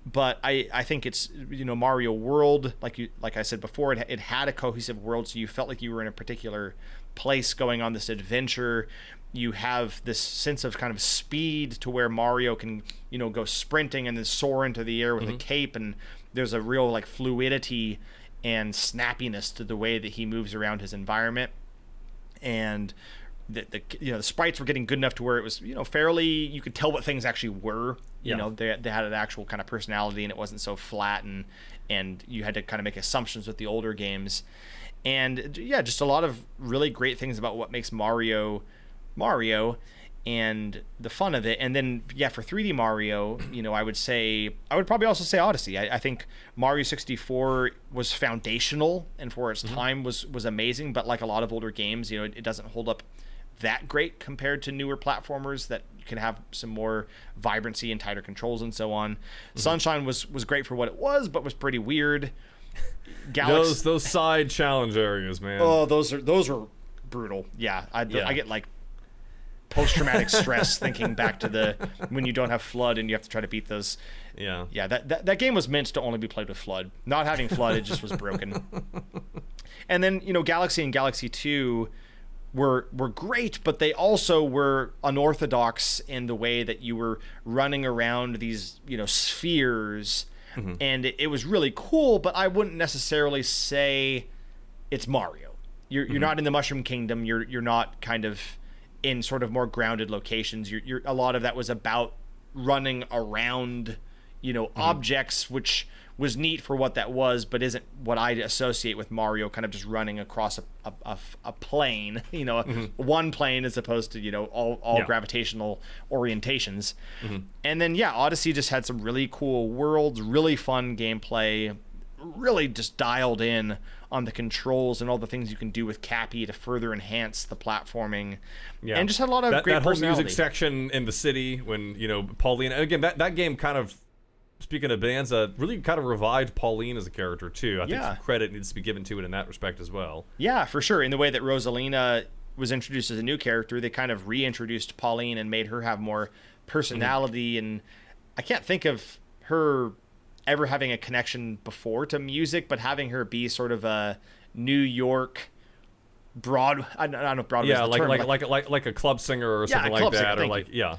But I think it's Mario World, like I said before, it had a cohesive world, so you felt like you were in a particular place going on this adventure. You have this sense of kind of speed to where Mario can go sprinting and then soar into the air with a cape, and there's a real like fluidity and snappiness to the way that he moves around his environment. And the sprites were getting good enough to where it was fairly, you could tell what things actually were. They had an actual kind of personality, and it wasn't so flat, and you had to kind of make assumptions with the older games. And yeah, just a lot of really great things about what makes Mario and the fun of it. And then for 3D Mario, I would probably also say Odyssey. I think Mario 64 was foundational, and for its time was amazing, but like a lot of older games, it doesn't hold up that great compared to newer platformers that can have some more vibrancy and tighter controls and so on. Sunshine was great for what it was, but was pretty weird. Those side challenge areas, man. Oh, those are brutal. Yeah, I get like post-traumatic stress thinking back to when you don't have FLUDD and you have to try to beat those. Yeah, that game was meant to only be played with FLUDD. Not having FLUDD, it just was broken. And then Galaxy and Galaxy 2 were great, but they also were unorthodox in the way that you were running around these spheres, and it was really cool, but I wouldn't necessarily say it's Mario. You're not in the Mushroom Kingdom. You're not kind of in sort of more grounded locations. You're a lot of that was about running around objects, which was neat for what that was, but isn't what I associate with Mario, kind of just running across a plane, one plane as opposed to, all gravitational orientations. And then, Odyssey just had some really cool worlds, really fun gameplay, really just dialed in on the controls and all the things you can do with Cappy to further enhance the platforming. Yeah. And just had a lot of great whole personality. Music section in the city when, Pauline, again, that game kind of, speaking of Bonanza, really kind of revived Pauline as a character, too. I think some credit needs to be given to it in that respect as well. Yeah, for sure. In the way that Rosalina was introduced as a new character, they kind of reintroduced Pauline and made her have more personality. And I can't think of her ever having a connection before to music, but having her be sort of a New York I don't know if Broadway is the term. Like a club singer or something like that.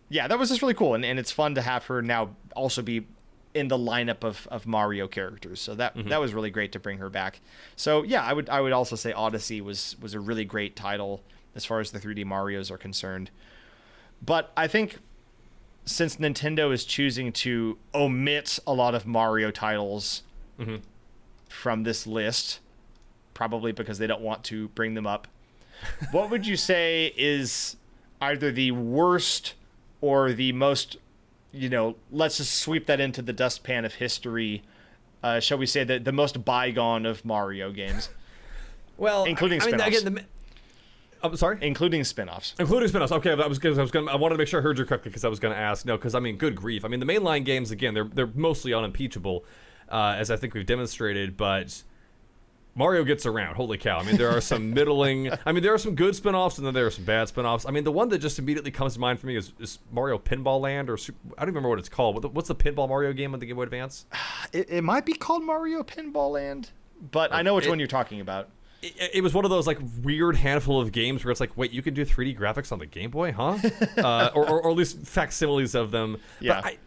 Yeah, that was just really cool, and it's fun to have her now also be in the lineup of Mario characters. So that was really great to bring her back. So I would also say Odyssey was a really great title as far as the 3D Marios are concerned. But I think since Nintendo is choosing to omit a lot of Mario titles from this list, probably because they don't want to bring them up, what would you say is either the worst or the most, let's just sweep that into the dustpan of history, shall we say, the most bygone of Mario games? Well, including spin-offs. I'm sorry? Including spin-offs. Including spin-offs. Okay, I wanted to make sure I heard you correctly because I was going to ask. No, because, good grief. The mainline games, again, they're mostly unimpeachable, as I think we've demonstrated, but Mario gets around. Holy cow. There are some middling... there are some good spin-offs, and then there are some bad spin-offs. The one that just immediately comes to mind for me is Mario Pinball Land, or I don't remember what it's called. What's the Pinball Mario game on the Game Boy Advance? It might be called Mario Pinball Land, but I know which one you're talking about. It was one of those weird handful of games where it's like, wait, you can do 3D graphics on the Game Boy, huh? or at least facsimiles of them. Yeah. But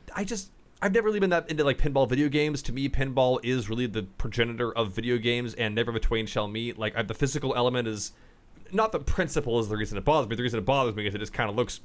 I've never really been that into pinball video games. To me, pinball is really the progenitor of video games, and never the twain shall meet. The physical element is not the principle is the reason it bothers me. The reason it bothers me is it just kind of looks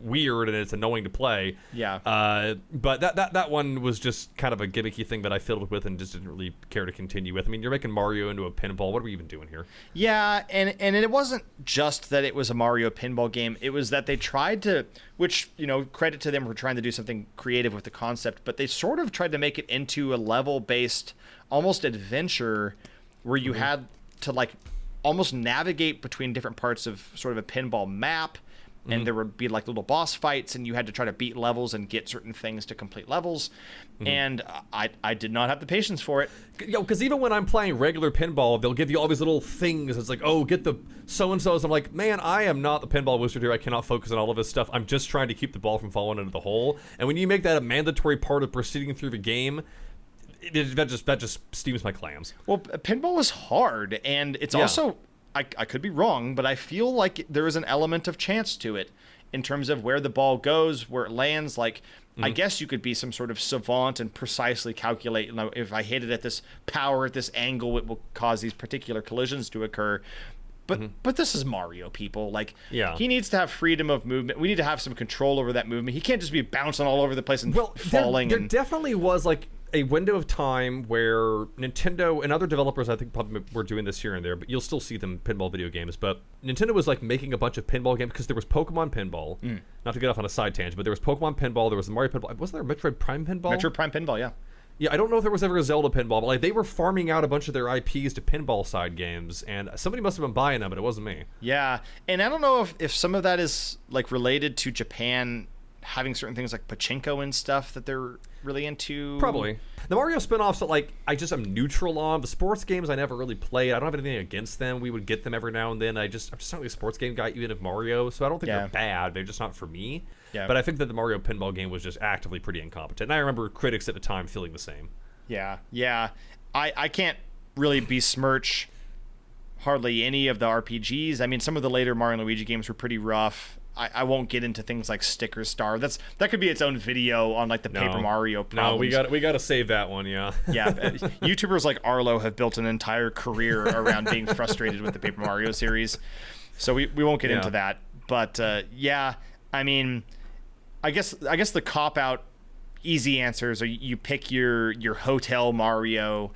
weird and it's annoying to play. Yeah. But that one was just kind of a gimmicky thing that I fiddled with and just didn't really care to continue with. You're making Mario into a pinball. What are we even doing here? Yeah, and it wasn't just that it was a Mario pinball game. It was that they tried to, which, credit to them for trying to do something creative with the concept, but they sort of tried to make it into a level-based, almost adventure where you had to, almost navigate between different parts of sort of a pinball map. And there would be little boss fights, and you had to try to beat levels and get certain things to complete levels. And I did not have the patience for it. Because even when I'm playing regular pinball, they'll give you all these little things. It's like, oh, get the so-and-sos. I'm like, man, I am not the pinball wizard here. I cannot focus on all of this stuff. I'm just trying to keep the ball from falling into the hole. And when you make that a mandatory part of proceeding through the game, that just steams my clams. Well, pinball is hard, and it's also... I could be wrong, but I feel like there is an element of chance to it in terms of where the ball goes, where it lands. I guess you could be some sort of savant and precisely calculate, if I hit it at this power, at this angle, it will cause these particular collisions to occur. But this is Mario, people. He needs to have freedom of movement. We need to have some control over that movement. He can't just be bouncing all over the place and falling. There definitely was a window of time where Nintendo and other developers, I think, probably were doing this here and there, but you'll still see them pinball video games. But Nintendo was making a bunch of pinball games because there was Pokemon Pinball. Not to get off on a side tangent, but there was Pokemon Pinball. There was the Mario Pinball. Wasn't there a Metroid Prime Pinball? Metroid Prime Pinball, yeah. Yeah, I don't know if there was ever a Zelda Pinball, but they were farming out a bunch of their IPs to pinball side games, and somebody must have been buying them, but it wasn't me. Yeah, and I don't know if some of that is related to Japan having certain things like pachinko and stuff that they're really into. Probably. The Mario spin-offs that I just am neutral on. The sports games I never really played. I don't have anything against them. We would get them every now and then. I'm just not really a sports game guy even of Mario, so I don't think they're bad. They're just not for me. Yeah. But I think that the Mario pinball game was just actively pretty incompetent. And I remember critics at the time feeling the same. Yeah. I can't really besmirch hardly any of the RPGs. Some of the later Mario and Luigi games were pretty rough. I won't get into things like Sticker Star. That could be its own video on Paper Mario problems. No, we got to save that one, yeah. Yeah, YouTubers like Arlo have built an entire career around being frustrated with the Paper Mario series. So we won't get into that. But I guess the cop out easy answers, or you pick your hotel Mario.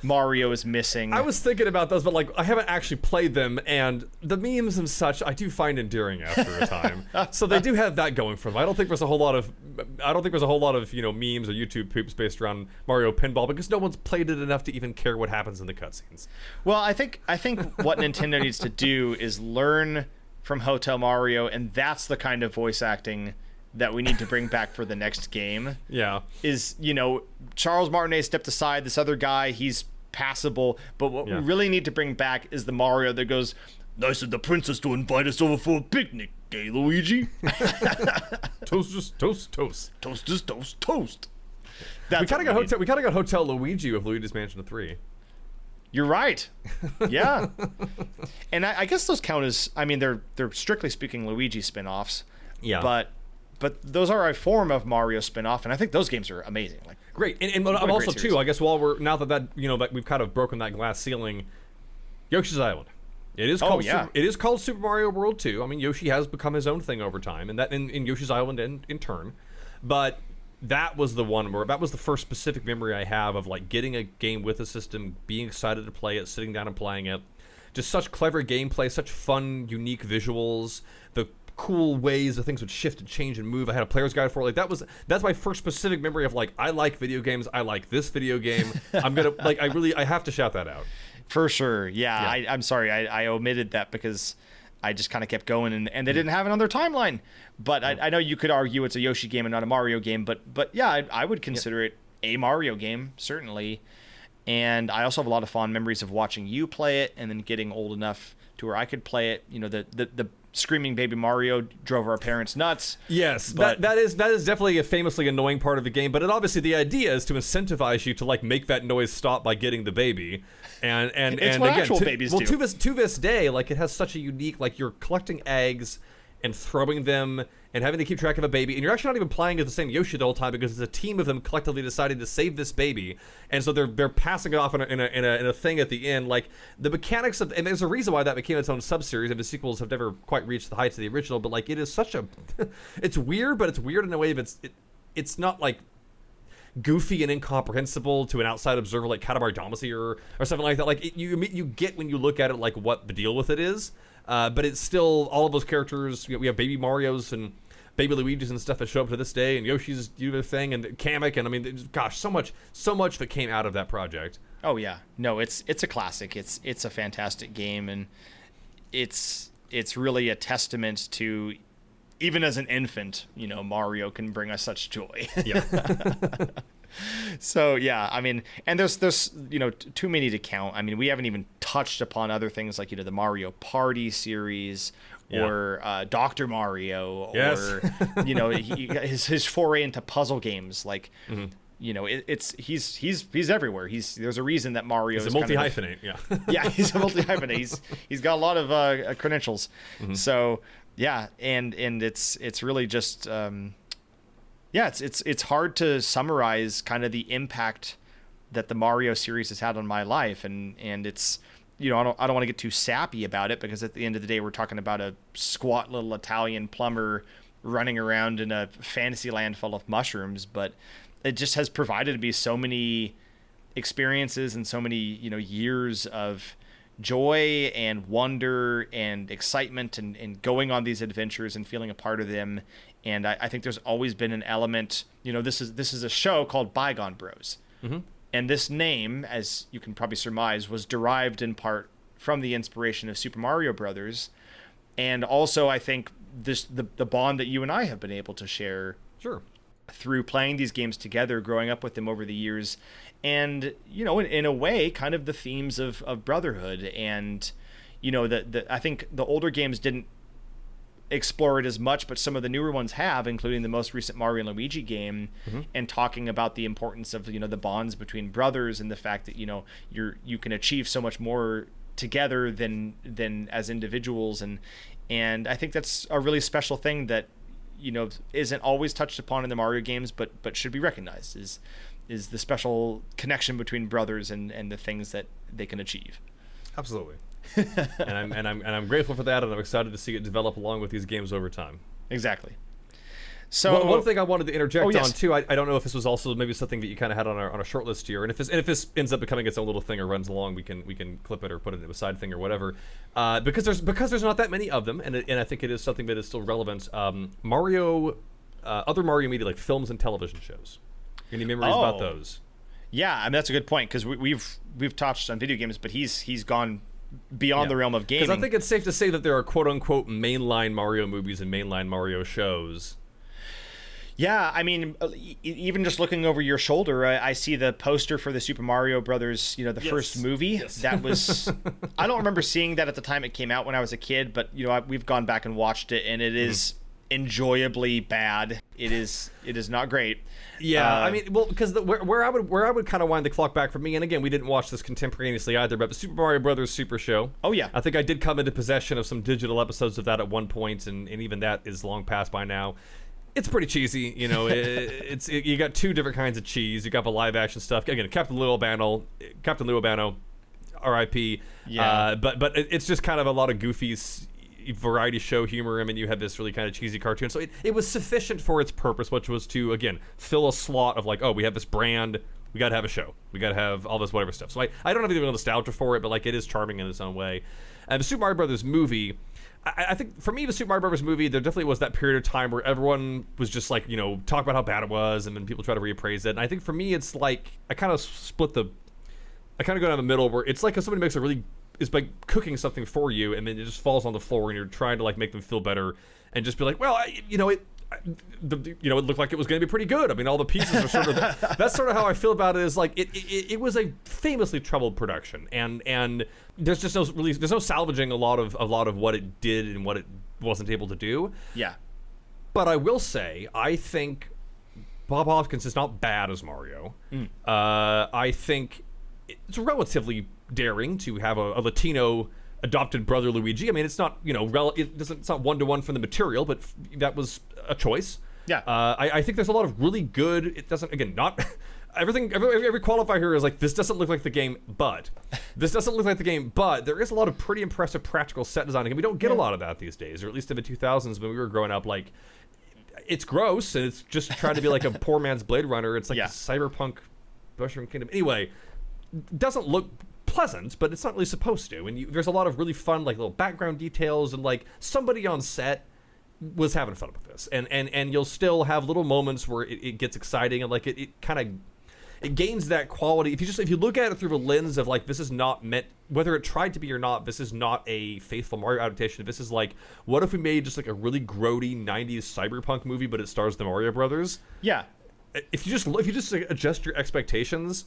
Mario is missing. I was thinking about those, but like I haven't actually played them, and the memes and such I do find endearing after a time. So they do have that going for them. I don't think there's a whole lot of memes or YouTube poops based around Mario Pinball because no one's played it enough to even care what happens in the cutscenes. Well, I think what Nintendo needs to do is learn from Hotel Mario, and that's the kind of voice acting that we need to bring back for the next game. Yeah. Is, Charles Martinet stepped aside, this other guy, he's passable, but what we really need to bring back is the Mario that goes, "Nice of the princess to invite us over for a picnic, eh, Luigi?" Toast, toast, toast. Toast, toast, toast. We kind of got Hotel Luigi with Luigi's Mansion 3. You're right. Yeah. And I guess those count as, they're strictly speaking Luigi spin-offs. Yeah. But those are a form of Mario spin-off, and I think those games are amazing. Like, great. And also too, I guess that we've kind of broken that glass ceiling, Yoshi's Island. It is called it is called Super Mario World 2. I mean, Yoshi has become his own thing over time, and that in Yoshi's Island in turn. But that was the first specific memory I have of like getting a game with a system, being excited to play it, sitting down and playing it. Just such clever gameplay, such fun, unique visuals, the cool ways that things would shift and change and move. I had a player's guide for it. Like that's my first specific memory of like, I like video games. I like this video game. I'm gonna like, I have to shout that out. For sure. Yeah. I'm sorry. I omitted that because I just kind of kept going and they didn't have it on their timeline. But I know you could argue it's a Yoshi game and not a Mario game, but yeah, I would consider it a Mario game, certainly. And I also have a lot of fond memories of watching you play it and then getting old enough to where I could play it. The screaming baby Mario drove our parents nuts. Yes, but that is definitely a famously annoying part of the game. But obviously the idea is to incentivize you to like make that noise stop by getting the baby, and it's what again, actual babies do. To this day, like it has such a unique, like you're collecting eggs and throwing them and having to keep track of a baby, and you're actually not even playing as the same Yoshi the whole time because it's a team of them collectively deciding to save this baby, and so they're passing it off in a thing at the end. Like the mechanics of, and there's a reason why that became its own sub-series, and the sequels have never quite reached the heights of the original. But like it is such a, it's weird, but it's weird in a way that it's not like goofy and incomprehensible to an outside observer like Katamari Damacy or something like that. Like you get when you look at it like what the deal with it is. But it's still all of those characters. We have baby Marios and baby Luigi's and stuff that show up to this day, and Yoshi's do their thing, and Kamek, and I mean, gosh, so much that came out of that project. Oh yeah, no, it's a classic. It's a fantastic game, and it's really a testament to, even as an infant, Mario can bring us such joy. Yeah. So yeah, I mean, and there's too many to count. I mean, we haven't even touched upon other things like the Mario Party series or Dr. Mario, or his foray into puzzle games. Like he's everywhere. There's a reason that Mario is a multi-hyphenate. Yeah, he's a multi-hyphenate. He's got a lot of credentials. Mm-hmm. So yeah, and it's really just. It's hard to summarize kind of the impact that the Mario series has had on my life, and it's I don't want to get too sappy about it because at the end of the day we're talking about a squat little Italian plumber running around in a fantasy land full of mushrooms, but it just has provided me so many experiences and so many years of joy and wonder and excitement and going on these adventures and feeling a part of them. And I think there's always been an element, this is a show called Bygone Bros. Mm-hmm. And this name, as you can probably surmise, was derived in part from the inspiration of Super Mario Brothers. And also, I think the bond that you and I have been able to share through playing these games together, growing up with them over the years. And, in a way, kind of the themes of brotherhood. And, I think the older games didn't explore it as much, but some of the newer ones have, including the most recent Mario and Luigi game, and talking about the importance of the bonds between brothers and the fact that you can achieve so much more together than as individuals, and I think that's a really special thing that isn't always touched upon in the Mario games, but should be recognized is the special connection between brothers and the things that they can achieve. Absolutely. and I'm grateful for that, and I'm excited to see it develop along with these games over time. Exactly. So one thing I wanted to interject yes. on too, I don't know if this was also maybe something that you kind of had on a short list here, and if this ends up becoming its own little thing or runs along, we can clip it or put it in a side thing or whatever. Because there's not that many of them, and I think it is something that is still relevant. Mario, other Mario media like films and television shows. Any memories about those? Yeah, I mean that's a good point because we've touched on video games, but he's gone beyond the realm of gaming. Because I think it's safe to say that there are quote unquote mainline Mario movies and mainline Mario shows. Yeah, I mean, even just looking over your shoulder, I see the poster for the Super Mario Brothers, the first movie. Yes. That was, I don't remember seeing that at the time it came out when I was a kid, but, we've gone back and watched it, and it is enjoyably bad. It is not great. Yeah, I mean, well, because where I would kind of wind the clock back for me, and again, we didn't watch this contemporaneously either, but the Super Mario Brothers Super Show. Oh, yeah. I think I did come into possession of some digital episodes of that at one point, and even that is long past by now. It's pretty cheesy, you got two different kinds of cheese. You got the live action stuff. Again, Captain Lou Albano, R.I.P. Yeah. But it's just kind of a lot of goofy variety show humor. I mean, you had this really kind of cheesy cartoon. So it was sufficient for its purpose, which was to, again, fill a slot of like, oh, we have this brand. We got to have a show. We got to have all this whatever stuff. So I don't have any real nostalgia for it, but like it is charming in its own way. And the Super Mario Brothers movie, I think for me, the Super Mario Brothers movie, there definitely was that period of time where everyone was just like, talk about how bad it was, and then people try to reappraise it. And I think for me, it's like I kind of go down the middle where it's like if somebody is like cooking something for you, and then it just falls on the floor, and you're trying to like make them feel better, and just be like, well, it looked like it was going to be pretty good. I mean, all the pieces are sort of that's sort of how I feel about it. Is like it was a famously troubled production, and there's just no salvaging a lot of what it did and what it wasn't able to do. Yeah. But I will say, I think Bob Hoskins is not bad as Mario. I think it's relatively daring to have a Latino adopted brother Luigi. I mean, it's not it's not one-to-one from the material, but that was a choice. Yeah. I think there's a lot of really good. It doesn't, again, not everything. Every qualifier here is like, this doesn't look like the game, but this doesn't look like the game, but there is a lot of pretty impressive practical set designing, and we don't get a lot of that these days, or at least in the 2000s when we were growing up. Like, it's gross, and it's just trying to be like a poor man's Blade Runner. It's like cyberpunk Mushroom Kingdom. Anyway, doesn't look pleasant, but it's not really supposed to. And there's a lot of really fun like little background details, and like somebody on set was having fun with this, and you'll still have little moments where it gets exciting, and like it kind of it gains that quality. If you look at it through the lens of like, this is not meant, whether it tried to be or not, this is not a faithful Mario adaptation. This is like, what if we made just like a really grody 90s cyberpunk movie, but it stars the Mario Brothers? Yeah. If you just like, adjust your expectations,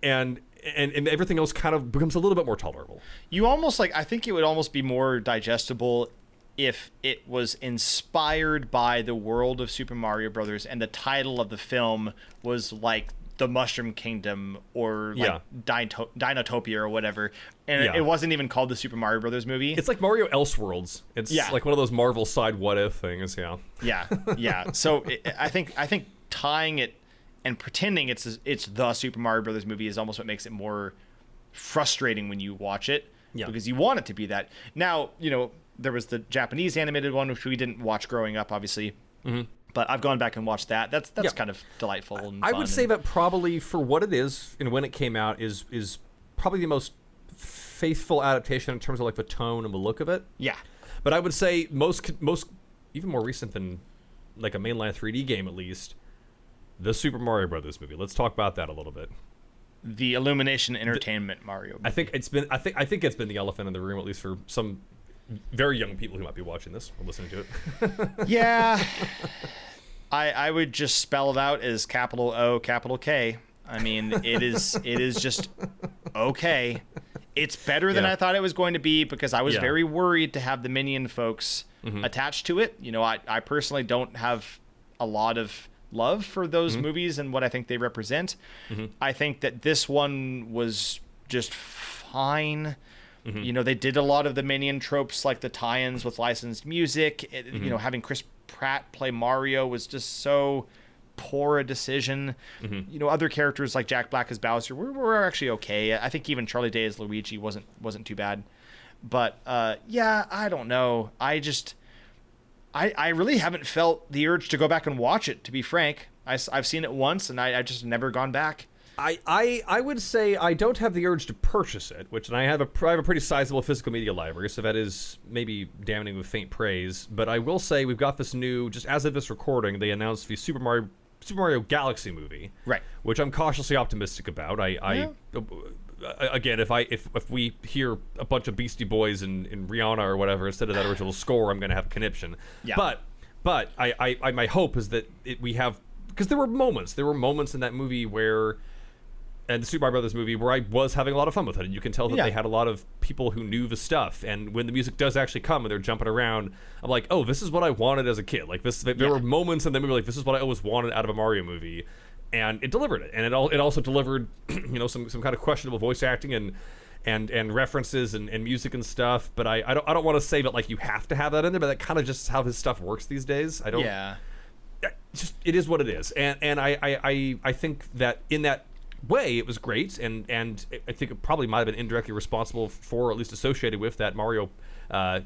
and everything else kind of becomes a little bit more tolerable. You almost I think it would almost be more digestible if it was inspired by the world of Super Mario Brothers, and the title of the film was like The Mushroom Kingdom or like Dinotopia or whatever, and it wasn't even called the Super Mario Brothers movie. It's like Mario Elseworlds. It's like one of those Marvel side what if things. Yeah. So I think tying it and pretending it's the Super Mario Brothers movie is almost what makes it more frustrating when you watch it, because you want it to be that. Now, there was the Japanese animated one, which we didn't watch growing up, obviously. Mm-hmm. But I've gone back and watched that. That's kind of delightful and I fun. would say that probably for what it is and when it came out is probably the most faithful adaptation in terms of like the tone and the look of it. Yeah. But I would say most even more recent than like a mainline 3D game, at least, the Super Mario Brothers movie. Let's talk about that a little bit. The Illumination Entertainment Mario movie. I think it's been the elephant in the room, at least for some very young people who might be watching this or listening to it. Yeah. I would just spell it out as capital O, capital K. I mean, it is just okay. It's better than I thought it was going to be, because I was very worried to have the Minion folks attached to it. I personally don't have a lot of love for those movies and what I think they represent. I think that this one was just fine. They did a lot of the Minion tropes, like the tie-ins with licensed music. Having Chris Pratt play Mario was just so poor a decision. Other characters like Jack Black as Bowser were actually okay. I think even Charlie Day as Luigi wasn't too bad. But I don't know. I I really haven't felt the urge to go back and watch it, to be frank. I've seen it once, and I just never gone back. I would say I don't have the urge to purchase it, and I have a pretty sizable physical media library, so that is maybe damning with faint praise. But I will say we've got this new, just as of this recording, they announced the Super Mario Galaxy movie, right? Which I'm cautiously optimistic about. Again, if we hear a bunch of Beastie Boys and Rihanna or whatever instead of that original score, I'm going to have a conniption. Yeah. But I my hope is that we have, because there were moments in that movie where. And the Super Mario Brothers movie, where I was having a lot of fun with it, and you can tell that they had a lot of people who knew the stuff. And when the music does actually come and they're jumping around, I'm like, oh, this is what I wanted as a kid. Like this, there were moments in the movie like this is what I always wanted out of a Mario movie, and it delivered it. And it also delivered, some kind of questionable voice acting and references and music and stuff. But I don't want to say that like you have to have that in there, but that kind of just how his stuff works these days. I don't. Yeah. Just it is what it is, and I think that in that way it was great, and I think it probably might have been indirectly responsible for, or at least associated with, that Mario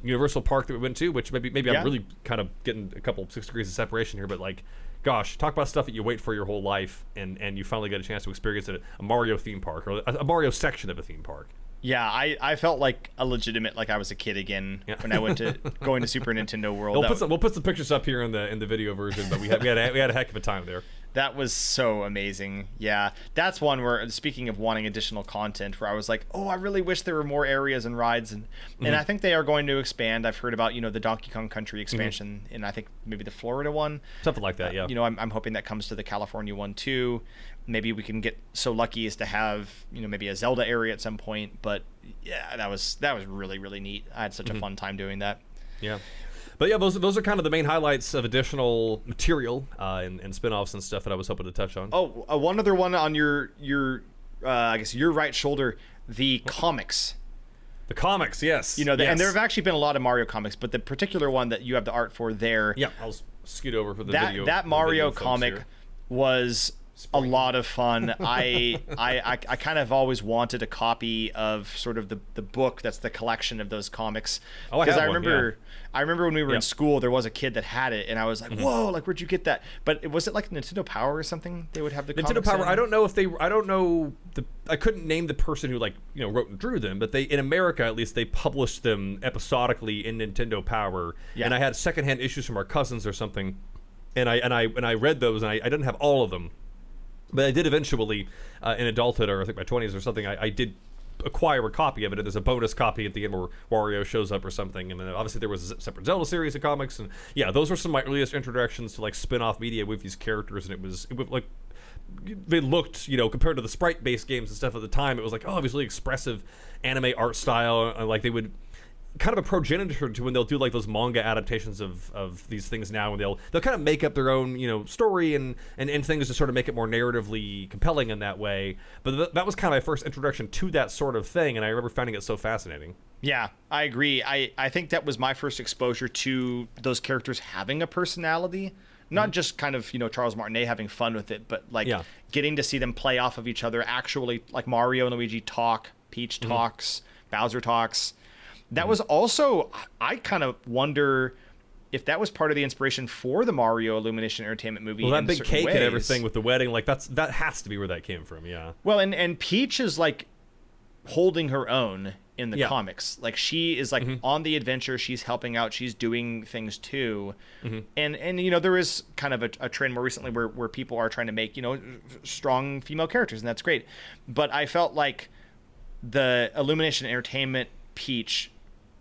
Universal Park that we went to, which maybe I'm really kind of getting a couple 6 degrees of separation here, but like, gosh, talk about stuff that you wait for your whole life, and you finally get a chance to experience it at a Mario theme park, or a Mario section of a theme park. Yeah, I felt like a legitimate, like I was a kid again when I went to going to Super Nintendo World. We'll put some pictures up here in the video version, but we had a heck of a time there. That was so amazing. Yeah, that's one where, speaking of wanting additional content, where I was like, oh, I really wish there were more areas and rides, and I think they are going to expand. I've heard about the Donkey Kong Country expansion, and I think maybe the Florida one, something like that. Yeah. I'm hoping that comes to the California one too. Maybe we can get so lucky as to have maybe a Zelda area at some point. But yeah, that was really, really neat. I had such a fun time doing that. Yeah. But yeah, those are kind of the main highlights of additional material and spin-offs and stuff that I was hoping to touch on. Oh, one other one on your I guess your right shoulder, the comics. The comics, yes. And there have actually been a lot of Mario comics, but the particular one that you have the art for there. Yeah, I'll scoot over for the video. That Mario comic was a lot of fun. I kind of always wanted a copy of sort of the book that's the collection of those comics. Oh, I remember when we were in school, there was a kid that had it, and I was like, whoa, like, where'd you get that? But was it like Nintendo Power or something? They would have the Nintendo Power. I couldn't name the person who wrote and drew them, but in America at least, they published them episodically in Nintendo Power. Yeah. And I had secondhand issues from our cousins or something, and I read those, and I didn't have all of them. But I did eventually, in adulthood, or I think my 20s or something, I did acquire a copy of it, and there's a bonus copy at the end where Wario shows up or something, and then obviously there was a separate Zelda series of comics, and yeah, those were some of my earliest introductions to like spin-off media with these characters, and it was like, they looked, compared to the sprite-based games and stuff at the time, it was like, oh, it was really expressive anime art style, and like they would kind of a progenitor to when they'll do like those manga adaptations of these things now, and they'll kind of make up their own story and things to sort of make it more narratively compelling in that way. But that was kind of my first introduction to that sort of thing, and I remember finding it so fascinating. Yeah, I agree. I think that was my first exposure to those characters having a personality. Not just kind of, Charles Martinet having fun with it, but like getting to see them play off of each other, actually, like Mario and Luigi talk, Peach talks, Bowser talks. That was also, I kind of wonder if that was part of the inspiration for the Mario Illumination Entertainment movie. Well, that big cake and everything with the wedding, like that has to be where that came from, yeah. Well, and Peach is like holding her own in the comics. Like she is like on the adventure, she's helping out, she's doing things too. And there is kind of a trend more recently where people are trying to make, strong female characters, and that's great. But I felt like the Illumination Entertainment Peach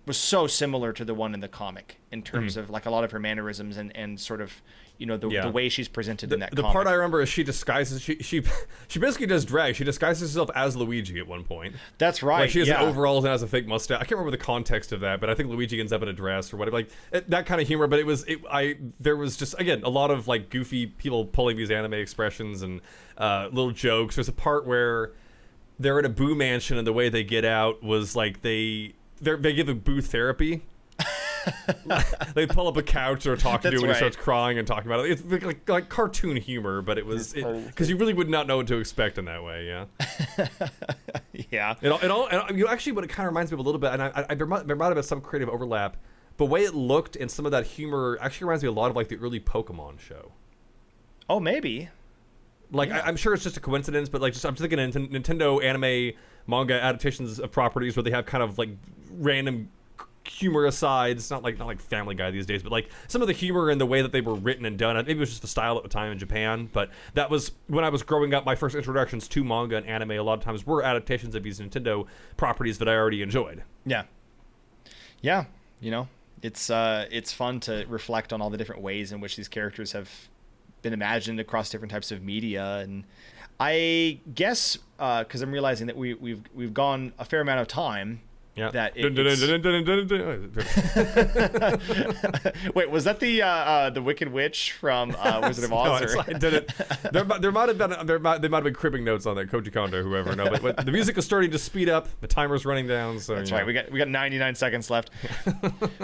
was so similar to the one in the comic in terms of like a lot of her mannerisms and sort of the way she's presented in that the comic. Part I remember is she disguises she basically does drag. She disguises herself as Luigi at one point. That's right. Like she has overalls and has a fake mustache. I can't remember the context of that, but I think Luigi ends up in a dress or whatever, like that kind of humor. But there was just, again, a lot of like goofy people pulling these anime expressions and little jokes. There's a part where they're in a Boo mansion, and the way they get out was like they give a Boo therapy. They pull up a couch or talk to him when he starts crying and talking about it. It's like cartoon humor, but it was because you really would not know what to expect in that way. Yeah. Yeah. It all actually, what it kind of reminds me of a little bit, and there might have been some creative overlap, the way it looked and some of that humor actually reminds me a lot of like the early Pokemon show. Oh, maybe. Like, Yeah. I'm sure it's just a coincidence, but like, I'm just thinking of Nintendo anime manga adaptations of properties where they have kind of like random humor asides, not like Family Guy these days, but like some of the humor and the way that they were written and done. Maybe it was just the style at the time in Japan, but that was when I was growing up. My first introductions to manga and anime a lot of times were adaptations of these Nintendo properties that I already enjoyed. Yeah. Yeah. It's fun to reflect on all the different ways in which these characters have been imagined across different types of media. And I guess because I'm realizing that we've gone a fair amount of time. Yeah. That Wait, was that the Wicked Witch from Wizard of Oz? No, I didn't. There might have been cribbing notes on that, Koji Kondo, whoever. No, but the music is starting to speed up. The timer's running down. So that's right. We got 99 seconds left.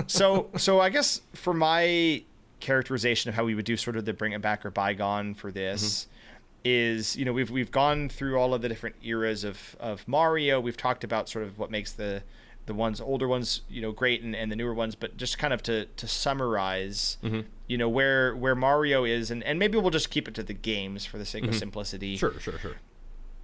So I guess for my characterization of how we would do sort of the bring it back or bygone for this. Is we've gone through all of the different eras of Mario. We've talked about sort of what makes the older ones great and the newer ones, but just kind of to summarize where Mario is, and maybe we'll just keep it to the games for the sake of simplicity. Sure.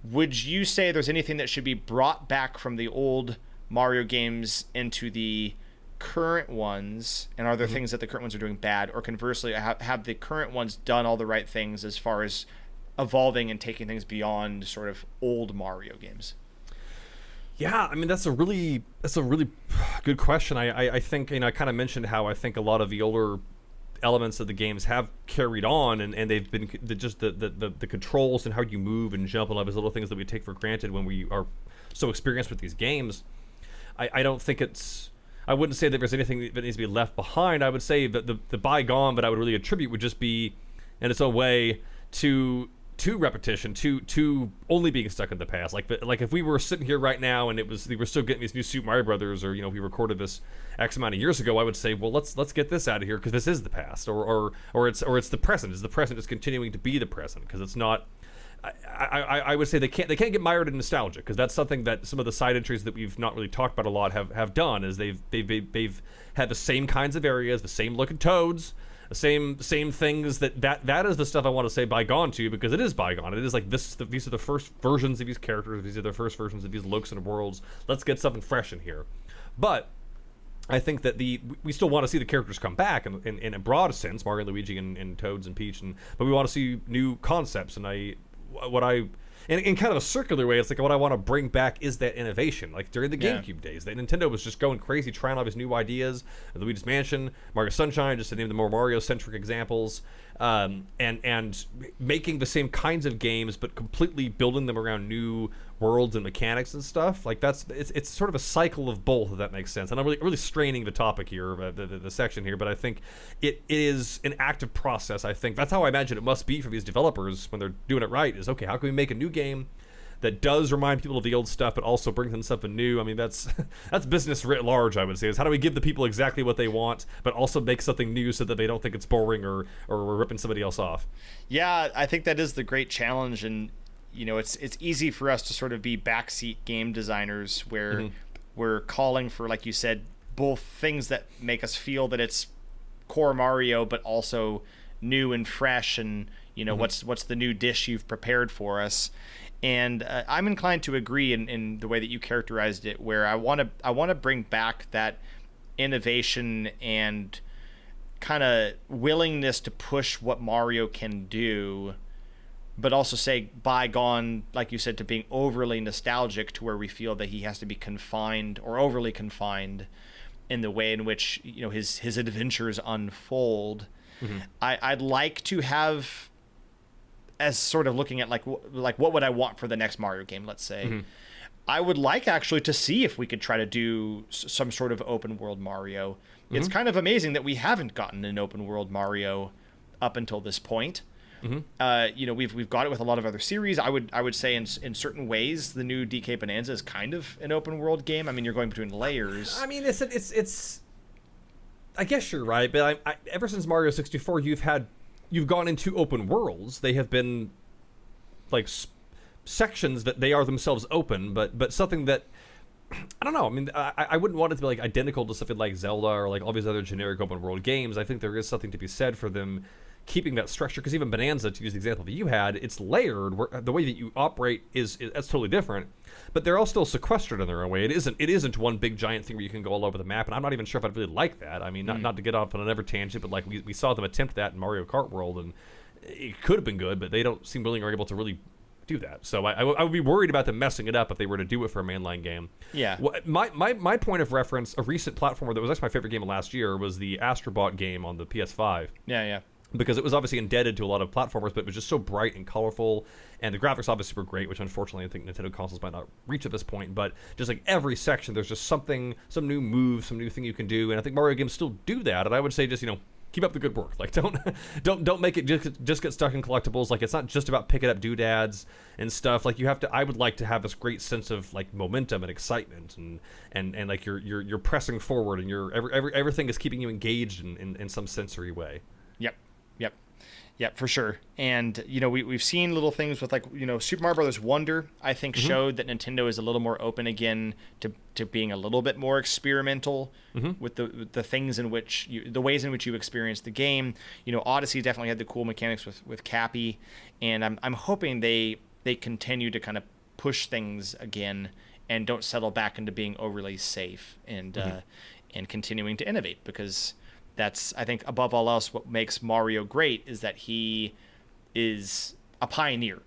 Would you say there's anything that should be brought back from the old Mario games into the current ones, and are there things that the current ones are doing bad, or conversely have the current ones done all the right things as far as evolving and taking things beyond sort of old Mario games? Yeah, I mean that's a really good question. I think I kind of mentioned how I think a lot of the older elements of the games have carried on, and they've been just the controls and how you move and jump and all those little things that we take for granted when we are so experienced with these games. I don't think I wouldn't say that there's anything that needs to be left behind. I would say that the bygone, but I would really attribute would just be in its own way to repetition, to only being stuck in the past. Like if we were sitting here right now and we were still getting these new Super Mario Brothers, or we recorded this X amount of years ago, I would say, well, let's get this out of here because this is the past, or it's the present. Is the present just continuing to be the present? Because it's not. I would say they can't get mired in nostalgia, because that's something that some of the side entries that we've not really talked about a lot have done. Is they've had the same kinds of areas, the same looking toads, the same things. That is the stuff I want to say bygone to, because it is bygone. It is like this. These are the first versions of these characters. These are the first versions of these looks and worlds. Let's get something fresh in here. But I think that we still want to see the characters come back in a broad sense, Mario, Luigi, and Toads and Peach, but we want to see new concepts. And in kind of a circular way, it's like what I want to bring back is that innovation. Like during the GameCube days, that Nintendo was just going crazy, trying all these new ideas. Luigi's Mansion, Mario Sunshine, just to name the more Mario-centric examples, and making the same kinds of games, but completely building them around new worlds and mechanics and stuff. Like it's sort of a cycle of both, if that makes sense. And I'm really straining the topic here, the section here, but I think it is an active process. I think that's how I imagine it must be for these developers when they're doing it right. Is okay, how can we make a new game that does remind people of the old stuff, but also brings in something new? I mean, that's business writ large, I would say. Is how do we give the people exactly what they want, but also make something new so that they don't think it's boring or we're ripping somebody else off? Yeah, I think that is the great challenge, and it's easy for us to sort of be backseat game designers where we're calling for, like you said, both things that make us feel that it's core Mario, but also new and fresh, and what's the new dish you've prepared for us. And I'm inclined to agree in the way that you characterized it, where I want to bring back that innovation and kind of willingness to push what Mario can do, but also say bygone, like you said, to being overly nostalgic to where we feel that he has to be confined or overly confined in the way in which his adventures unfold. I'd like to have, as sort of looking at like what would I want for the next Mario game, let's say. I would like actually to see if we could try to do some sort of open world Mario. It's kind of amazing that we haven't gotten an open world Mario up until this point. We've got it with a lot of other series. I would say in certain ways the new DK Bonanza is kind of an open world game. I mean, you're going between layers. I mean, it's I guess you're right, but I ever since Mario 64, you've gone into open worlds. They have been like sections that they are themselves open, but something that I don't know. I mean, I wouldn't want it to be like identical to something like Zelda or like all these other generic open world games. I think there is something to be said for them keeping that structure, because even Bonanza, to use the example that you had, it's layered. Where the way that you operate is that's totally different, but they're all still sequestered in their own way. It isn't one big giant thing where you can go all over the map, and I'm not even sure if I'd really like that. I mean, not to get off on another tangent, but like we saw them attempt that in Mario Kart World, and it could have been good, but they don't seem willing or able to really do that. So I would be worried about them messing it up if they were to do it for a mainline game. Yeah. Well, my point of reference, a recent platformer that was actually my favorite game of last year, was the Astrobot game on the PS5. Yeah. Because it was obviously indebted to a lot of platformers, but it was just so bright and colorful, and the graphics obviously were great, which unfortunately I think Nintendo consoles might not reach at this point. But just like every section, there's just something, some new move, some new thing you can do, and I think Mario games still do that. And I would say just keep up the good work. Like don't make it just get stuck in collectibles. Like it's not just about picking up doodads and stuff. Like you have to. I would like to have this great sense of like momentum and excitement, and like you're pressing forward, and everything is keeping you engaged in some sensory way. Yep, for sure. And we've seen little things with like Super Mario Brothers Wonder. I think showed that Nintendo is a little more open again to being a little bit more experimental with the things in which the ways in which you experience the game. Odyssey definitely had the cool mechanics with Cappy, and I'm hoping they continue to kind of push things again and don't settle back into being overly safe and continuing to innovate, because that's, I think, above all else, what makes Mario great is that he is a pioneer,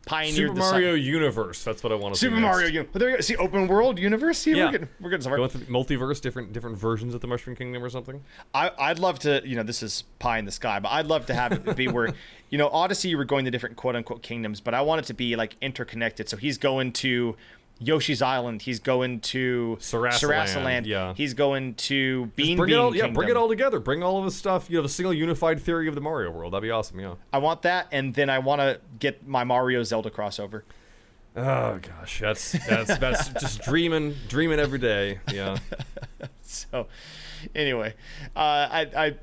pioneered Super Mario Universe. That's what I want to Super Mario Universe. There you go. See, open world universe. See, yeah. We're getting somewhere. Going through multiverse, different versions of the Mushroom Kingdom or something. I'd love to, this is pie in the sky, but I'd love to have it be where, Odyssey, you were going to different quote unquote kingdoms, but I want it to be like interconnected. So he's going to Yoshi's Island. He's going to Sarasaland. Yeah. He's going to Bean bring Kingdom. Bring it all together. Bring all of his stuff. The single unified theory of the Mario world. That'd be awesome. Yeah. I want that, and then I want to get my Mario Zelda crossover. Oh gosh, that's just dreaming every day. Yeah. So, anyway, I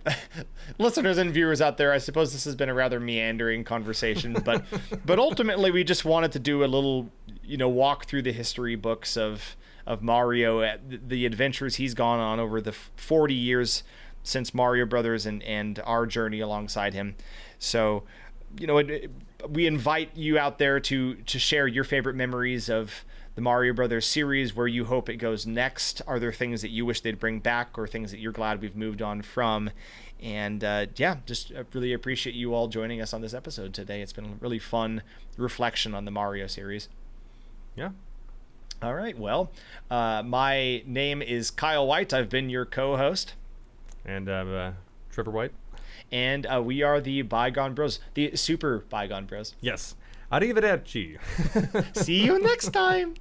listeners and viewers out there, I suppose this has been a rather meandering conversation, but ultimately we just wanted to do a little, walk through the history books of Mario, the adventures he's gone on over the 40 years since Mario Brothers and our journey alongside him. So, we invite you out there to share your favorite memories of the Mario Brothers series, where you hope it goes next. Are there things that you wish they'd bring back, or things that you're glad we've moved on from? And just really appreciate you all joining us on this episode today. It's been a really fun reflection on the Mario series. Yeah. All right. Well, my name is Kyle White. I've been your co-host. And Trevor White. And we are the Bygone Bros, the Super Bygone Bros. Yes. Arrivederci. See you next time.